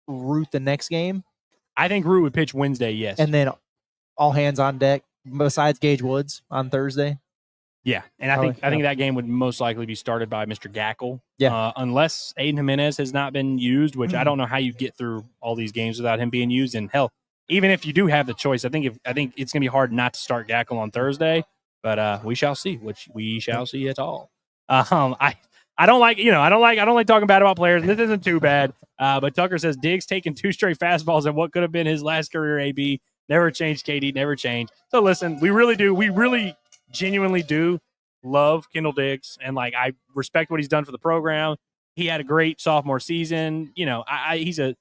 Root the next game? I think Root would pitch Wednesday, yes. And then all hands on deck besides Gage Woods on Thursday? Yeah, and I think that game would most likely be started by Mr. Gackle. Yeah. Unless Aiden Jimenez has not been used, which I don't know how you get through all these games without him being used. And hell, even if you do have the choice, I think it's going to be hard not to start Gackle on Thursday. But we shall see, which we shall see at all. I don't like talking bad about players. This isn't too bad. But Tucker says Diggs taking 2 straight fastballs and what could have been his last career AB. Never changed, KD, never changed. So listen, we really genuinely do love Kendall Diggs, and I respect what he's done for the program. He had a great sophomore season. He's a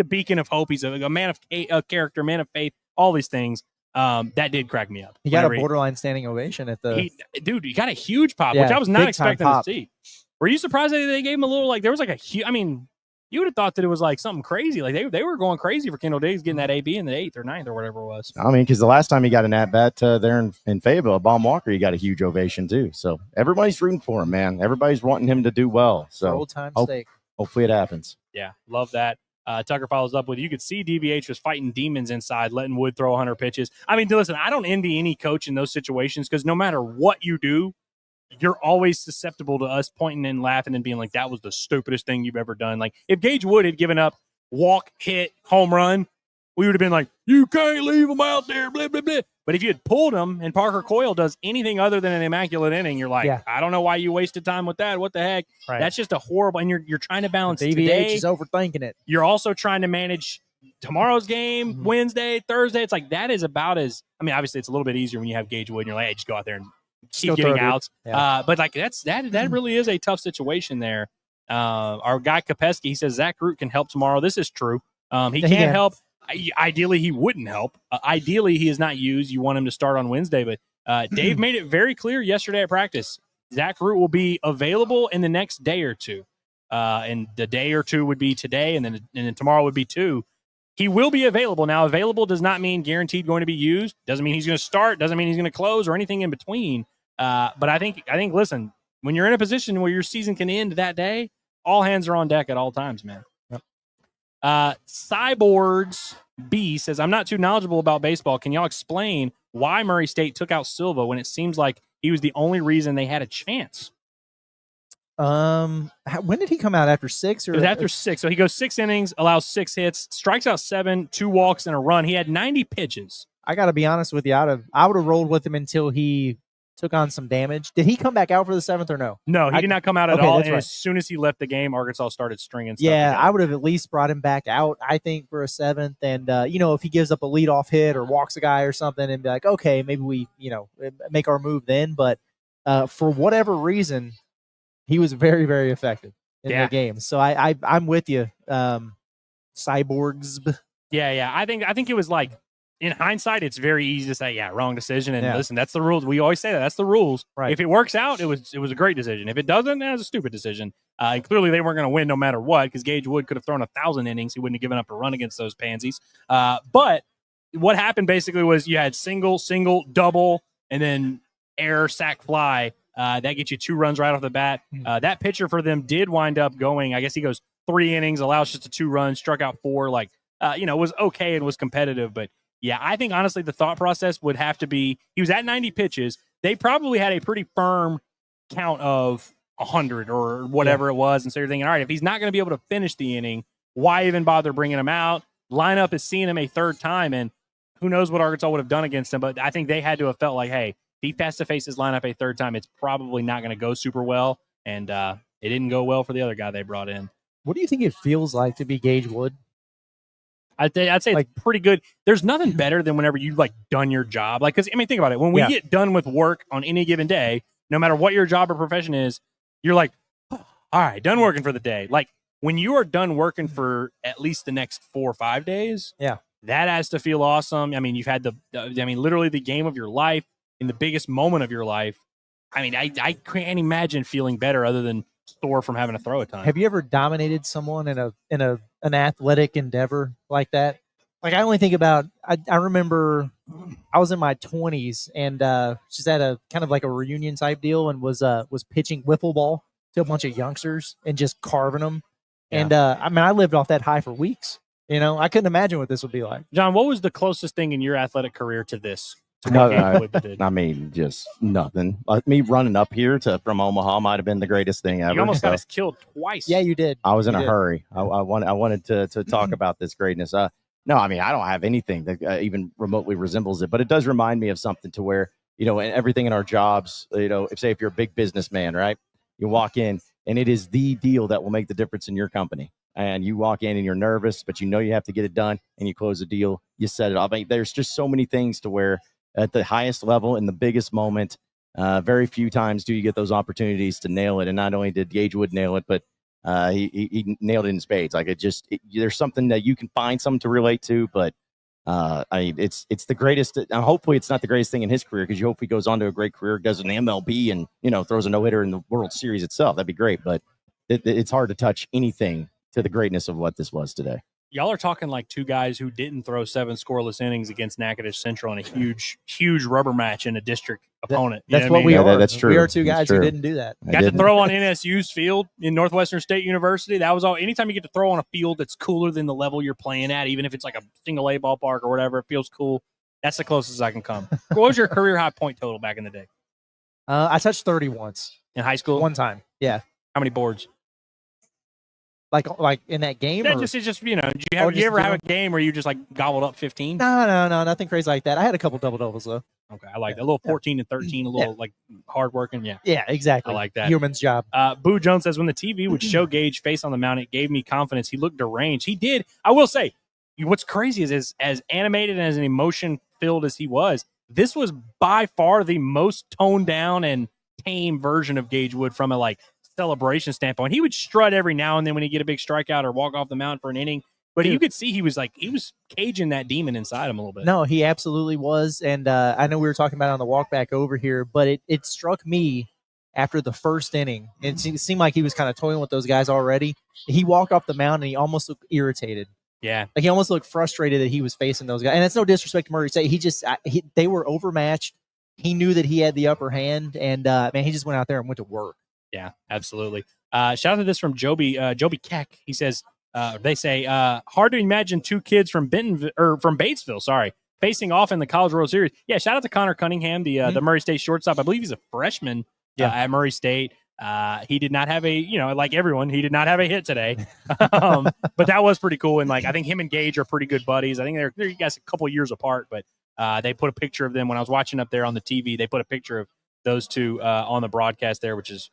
beacon of hope. He's a man of character, man of faith, all these things. That did crack me up. He got a borderline standing ovation at the he got a huge pop, Yeah, which I was not big expecting time to see. Were you surprised that they gave him a little, there was a huge, you would have thought that it was something crazy. They were going crazy for Kendall Diggs getting that AB in the 8th or 9th or whatever it was. Because the last time he got an at-bat there in Fayetteville, Baum-Walker, he got a huge ovation too. So everybody's rooting for him, man. Everybody's wanting him to do well. So old time sake. Hopefully it happens. Yeah, love that. Tucker follows up with, you could see DVH was fighting demons inside, letting Wood throw 100 pitches. Listen, I don't envy any coach in those situations because no matter what you do, you're always susceptible to us pointing and laughing and being like, that was the stupidest thing you've ever done. If Gage Wood had given up walk, hit, home run, we would have been like, you can't leave him out there, blah, blah, blah. But if you had pulled him and Parker Coyle does anything other than an immaculate inning, you're like, I don't know why you wasted time with that. What the heck? Right. That's just a horrible, and you're trying to balance DVH today. is overthinking it. You're also trying to manage tomorrow's game, Wednesday, Thursday. It's that is about as, obviously it's a little bit easier when you have Gage Wood and you're like, hey, just go out there and keep getting outs. Yeah. But that really is a tough situation there. Our guy Kopeski, he says Zach Root can help tomorrow. This is true. He can't help. Ideally, he wouldn't help. Ideally, he is not used. You want him to start on Wednesday, but Dave made it very clear yesterday at practice. Zach Root will be available in the next day or two. and the day or two would be today, and then tomorrow would be 2. He will be available. Now, available does not mean guaranteed going to be used. Doesn't mean he's going to start. Doesn't mean he's going to close or anything in between. But I think, listen, when you're in a position where your season can end that day, all hands are on deck at all times, man. Yep. Cyborgs B says, I'm not too knowledgeable about baseball. Can y'all explain why Murray State took out Silva when it seems like he was the only reason they had a chance? When did he come out, after 6? Or it was after 6. So he goes 6 innings, allows 6 hits, strikes out 7, 2 walks, and a run. He had 90 pitches. I got to be honest with you. I would have rolled with him until he took on some damage. Did he come back out for the 7th or no? No, he did not come out at all. And right. as soon as he left the game, Arkansas started stringing stuff Yeah, together. I would have at least brought him back out, I think, for a 7th. And, if he gives up a leadoff hit or walks a guy or something, and be like, okay, maybe we, make our move then. But for whatever reason, he was very, very effective in the game. So I'm with you. Cyborgs. Yeah. I think it was like, in hindsight, it's very easy to say, wrong decision. And listen, that's the rules. We always say that. That's the rules. Right. If it works out, it was a great decision. If it doesn't, it was a stupid decision. And clearly they weren't going to win no matter what, because Gage Wood could have thrown 1,000 innings. He wouldn't have given up a run against those pansies. But what happened basically was you had single, double, and then error, sack, fly. That gets you 2 runs right off the bat. That pitcher for them did wind up going, I guess he goes 3 innings, allows just 2 runs, struck out 4, was okay and was competitive. But yeah, I think honestly the thought process would have to be he was at 90 pitches. They probably had a pretty firm count of 100 or whatever it was. And so you're thinking, all right, if he's not going to be able to finish the inning, why even bother bringing him out? Lineup is seeing him a 3rd time, and who knows what Arkansas would have done against him. But I think they had to have felt like, hey, if he has to face his lineup a 3rd time, it's probably not going to go super well. And it didn't go well for the other guy they brought in. What do you think it feels like to be Gage Wood? I'd say it's pretty good. There's nothing better than whenever you done your job. Because think about it. When we get done with work on any given day, no matter what your job or profession is, you're like, oh, all right, done working for the day. When you are done working for at least the next 4 or 5 days, that has to feel awesome. I mean, you've had literally the game of your life in the biggest moment of your life. I mean, I can't imagine feeling better other than sore from having to throw a ton. Have you ever dominated someone in an athletic endeavor like that? I only think about, I remember I was in my 20s and just at a kind of like a reunion type deal and was pitching wiffle ball to a bunch of youngsters and just carving them. Yeah. And I lived off that high for weeks. I couldn't imagine what this would be like. John, what was the closest thing in your athletic career to this? I mean, just nothing. Me running up here from Omaha might have been the greatest thing ever. You almost got us killed twice. Yeah, you did. I was in a hurry. I wanted to talk about this greatness. No, I mean, I don't have anything that even remotely resembles it, but it does remind me of something to where, and everything in our jobs, if you're a big businessman, right? You walk in and it is the deal that will make the difference in your company. And you walk in and you're nervous, but you have to get it done, and you close the deal, you set it up. I mean, there's just so many things to where at the highest level in the biggest moment, very few times do you get those opportunities to nail it. And not only did Gage Wood nail it, but he nailed it in spades. There's something that you can find something to relate to, but it's the greatest. Hopefully it's not the greatest thing in his career, because you hope he goes on to a great career, does an MLB and, throws a no-hitter in the World Series itself. That'd be great. But it's hard to touch anything to the greatness of what this was today. Y'all are talking like 2 guys who didn't throw 7 scoreless innings against Natchitoches Central in a huge rubber match in a district opponent. That's what we are. That's true. We are 2 guys who didn't do that. Got to throw on NSU's field in Northwestern State University. That was all. Anytime you get to throw on a field that's cooler than the level you're playing at, even if it's like a single A ballpark or whatever, it feels cool. That's the closest I can come. What was your career high point total back in the day? I touched 30 once. In high school? One time. Yeah. How many boards? Like in that game? Did you ever have a game where you just gobbled up 15? No, nothing crazy like that. I had a couple double-doubles, though. Okay, I like that. A little 14 and 13, a little hard-working. Yeah. Yeah, exactly. I like that. Human's job. Boo Jones says, when the TV would show Gage face on the mound, it gave me confidence. He looked deranged. He did. I will say, what's crazy is as animated and as an emotion-filled as he was, this was by far the most toned-down and tame version of Gage Wood from a, celebration standpoint. He would strut every now and then when he get a big strikeout or walk off the mound for an inning, but you could see he was caging that demon inside him a little bit. No, he absolutely was. And I know we were talking about it on the walk back over here, but it struck me after the first inning. It seemed like he was kind of toying with those guys already. He walked off the mound and he almost looked irritated. Yeah. Like he almost looked frustrated that he was facing those guys. And that's no disrespect to Murray State. They were overmatched. He knew that he had the upper hand, and man, he just went out there and went to work. Yeah, absolutely. Shout out to this from Joby Keck. He says, they say, hard to imagine two kids from Batesville, facing off in the College World Series. Yeah, shout out to Connor Cunningham, the Murray State shortstop. I believe he's a freshman at Murray State. He did not have like everyone, he did not have a hit today. But that was pretty cool. And like, I think him and Gage are pretty good buddies. I think they're you guys a couple years apart, but they put a picture of them when I was watching up there on the TV. They put a picture of those two on the broadcast there, which is,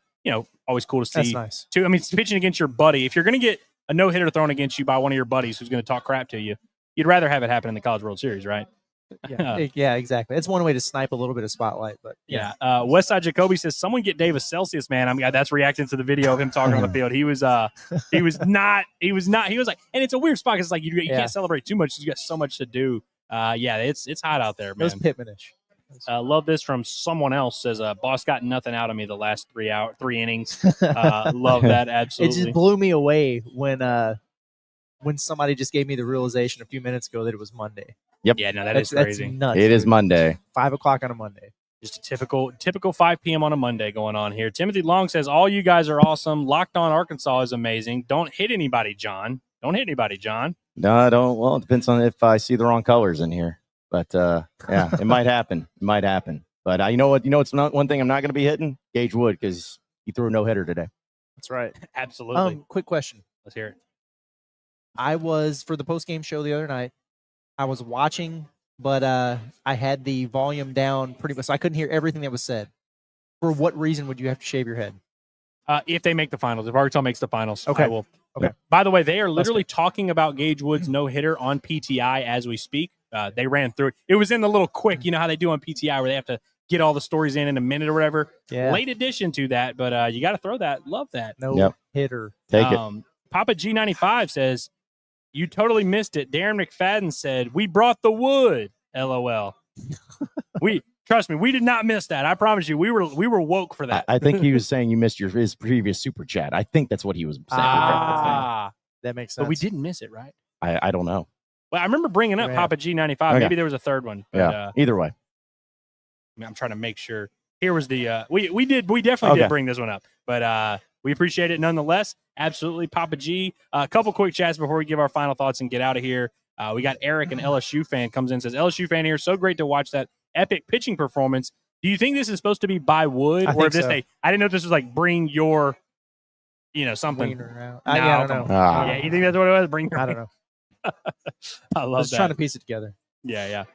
always cool to see. That's nice. Too. I mean, it's pitching against your buddy. If you're going to get a no-hitter thrown against you by one of your buddies who's going to talk crap to you, you'd rather have it happen in the College World Series, right? Yeah, exactly. It's one way to snipe a little bit of spotlight, but yeah. Westside Jacoby says, "Someone get Davis Celsius, man." I mean, that's reacting to the video of him talking on the field. He was like, and it's a weird spot because like you can't celebrate too much. You got so much to do. It's hot out there, man. It was Pittmanish. Love this from someone else. Says, "Boss got nothing out of me the last 3 innings." Love that absolutely. It just blew me away when somebody just gave me the realization a few minutes ago that it was Monday. Yep. Yeah, no, that's crazy. That's nuts. It is Monday. 5:00 on a Monday. Just a typical 5 p.m. on a Monday going on here. Timothy Long says, "All you guys are awesome. Locked On Arkansas is amazing. Don't hit anybody, John. Don't hit anybody, John." No, I don't. Well, it depends on if I see the wrong colors in here. But yeah, it might happen. It might happen. But you know what? It's not one thing I'm not going to be hitting Gage Wood because he threw a no hitter today. That's right. Absolutely. Quick question. Let's hear it. I was for the post-game show the other night. I was watching, but I had the volume down pretty much, so I couldn't hear everything that was said. For what reason would you have to shave your head? If they make the finals, if Arkansas makes the finals, okay. I will. Okay. By the way, they are literally talking about Gage Wood's no hitter on PTI as we speak. They ran through it. It was in the little quick, you know how they do on PTI where they have to get all the stories in a minute or whatever. Yeah. Late addition to that, but you got to throw that. Love that. No hitter. Take it. Papa G95 says, "You totally missed it. Darren McFadden said, 'We brought the wood.' LOL." Trust me, we did not miss that. I promise you, we were woke for that. I think he was saying you missed his previous super chat. I think that's what he was saying. That makes sense. But we didn't miss it, right? I don't know. Well, I remember bringing up Papa G95. Okay. Maybe there was a third one. But, yeah. Either way. I'm trying to make sure. Here was the we definitely did bring this one up, but we appreciate it nonetheless. Absolutely, Papa G. A couple quick chats before we give our final thoughts and get out of here. We got Eric, an LSU fan, comes in and says, "LSU fan here. So great to watch that epic pitching performance. Do you think this is supposed to be by Wood, I or if this think so. I didn't know if this was like bring your, something. I don't know. Yeah, you think that's what it was? Bring your. I don't know. I love Just that. trying to piece it together. Yeah.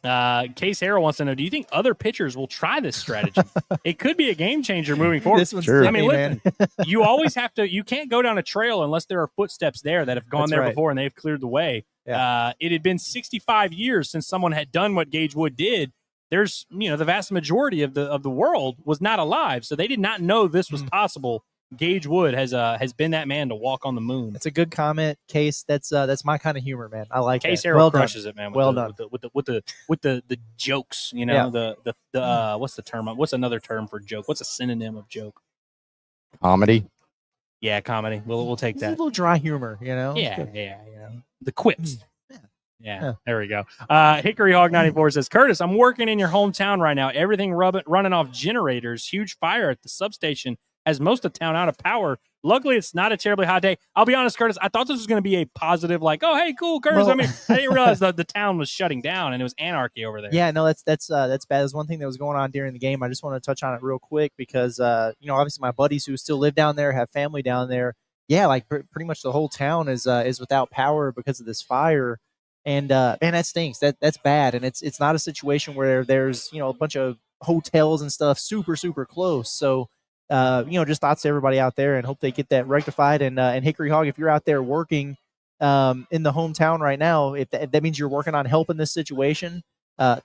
Case Harrell wants to know, do you think other pitchers will try this strategy? It could be a game changer moving forward. This one's Sure. I mean, man. listen, you always have to, you can't go down a trail unless there are footsteps there that have gone That's there right. before and they've cleared the way. Yeah. It had been 65 years since someone had done what Gage Wood did. There's, the vast majority of the world was not alive, so they did not know this was possible. Gage Wood has been that man to walk on the moon. It's a good comment, Case. That's my kind of humor, man. I like Case that. Harrell Well crushes done. it, man. Well done. With the jokes, Yeah. the what's the term? What's another term for joke? What's a synonym of joke? Comedy. Yeah, comedy. We'll take It's a that. little dry humor, Yeah. The quips. Yeah, there we go. Hickory Hog 94 says, "Curtis, I'm working in your hometown right now. Everything running off generators. Huge fire at the substation has most of town out of power. Luckily, it's not a terribly hot day." I'll be honest, Curtis, I thought this was going to be a positive, like, "Oh, hey, cool, Curtis." Well, I mean, I didn't realize the town was shutting down and it was anarchy over there. Yeah, no, that's bad. There's one thing that was going on during the game. I just want to touch on it real quick because obviously my buddies who still live down there have family down there. Yeah, like pretty much the whole town is without power because of this fire. And man, that stinks. That's bad. And it's not a situation where there's a bunch of hotels and stuff super super close. So just thoughts to everybody out there and hope they get that rectified. And Hickory Hog, if you're out there working in the hometown right now, if that means you're working on helping this situation,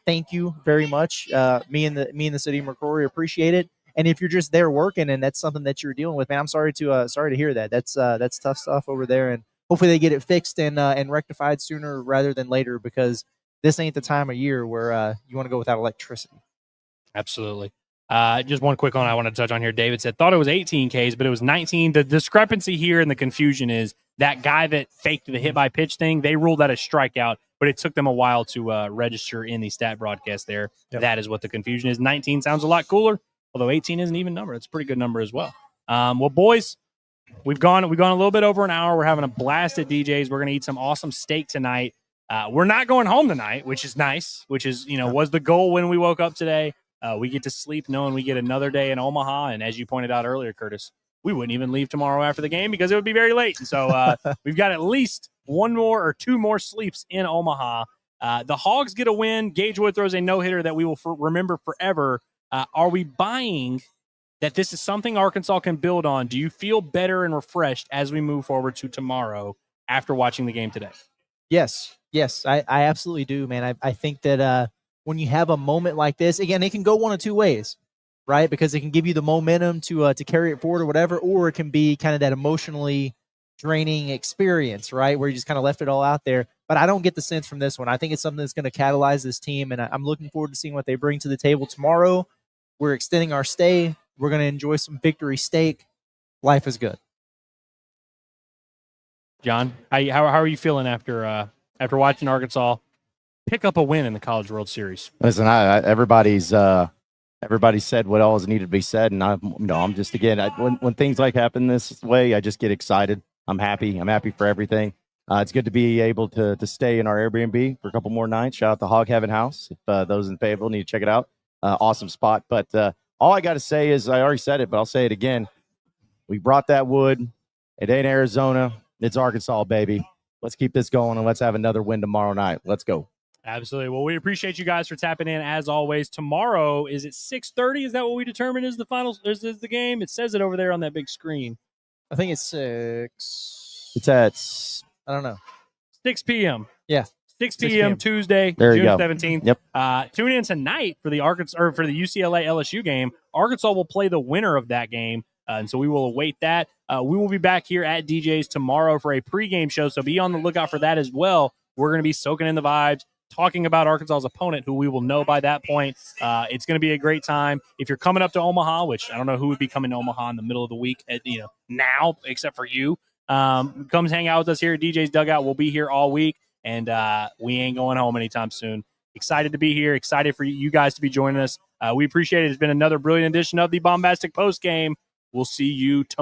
thank you very much. Me and the city of McCrory appreciate it. And if you're just there working and that's something that you're dealing with, man, I'm sorry to hear that. That's tough stuff over there. And hopefully they get it fixed and rectified sooner rather than later, because this ain't the time of year where you want to go without electricity. Absolutely. Just one quick one I want to touch on here. David said, thought it was 18 Ks, but it was 19. The discrepancy here and the confusion is that guy that faked the hit by pitch thing, they ruled that a strikeout, but it took them a while to register in the stat broadcast there. Yep. That is what the confusion is. 19 sounds a lot cooler, although 18 is an even number. It's a pretty good number as well. Well, boys, we've gone a little bit over an hour. We're having a blast at DJ's. We're going to eat some awesome steak tonight. We're not going home tonight, which is nice, which is, was the goal when we woke up today. We get to sleep knowing we get another day in Omaha. And as you pointed out earlier, Curtis, we wouldn't even leave tomorrow after the game because it would be very late. And so we've got at least one more or two more sleeps in Omaha. The Hogs get a win. Gage Wood throws a no-hitter that we will remember forever. Are we buying that this is something Arkansas can build on? Do you feel better and refreshed as we move forward to tomorrow after watching the game today? Yes, I absolutely do, man. I think that when you have a moment like this, again, it can go one of two ways, right? Because it can give you the momentum to carry it forward or whatever, or it can be kind of that emotionally draining experience, right, where you just kind of left it all out there. But I don't get the sense from this one. I think it's something that's going to catalyze this team, and I'm looking forward to seeing what they bring to the table tomorrow. We're extending our stay. We're going to enjoy some victory steak. Life is good. John, how are you feeling after watching Arkansas pick up a win in the College World Series? Listen, everybody's said what all is needed to be said, and I'm just when things like happen this way, I just get excited. I'm happy for everything. It's good to be able to stay in our Airbnb for a couple more nights. Shout out to Hog Heaven House. If those in Fayetteville need to check it out, awesome spot. But all I got to say is, I already said it, but I'll say it again. We brought that wood. It ain't Arizona. It's Arkansas, baby. Let's keep this going, and let's have another win tomorrow night. Let's go. Absolutely. Well, we appreciate you guys for tapping in as always. Tomorrow, is it 6:30? Is that what we determined is the final? Is the game? It says it over there on that big screen. I think it's 6. It's at, I don't know, 6 p.m. Yeah. 6 p.m. Tuesday, there June you go. 17th. Yep. Tune in tonight for the UCLA LSU game. Arkansas will play the winner of that game, and so we will await that. We will be back here at DJ's tomorrow for a pregame show, so be on the lookout for that as well. We're going to be soaking in the vibes, talking about Arkansas's opponent, who we will know by that point. It's going to be a great time. If you're coming up to Omaha, which I don't know who would be coming to Omaha in the middle of the week, now, except for you, come hang out with us here at DJ's Dugout. We'll be here all week, and we ain't going home anytime soon. Excited to be here. Excited for you guys to be joining us. We appreciate it. It's been another brilliant edition of the Baumbastic Postgame. We'll see you tomorrow.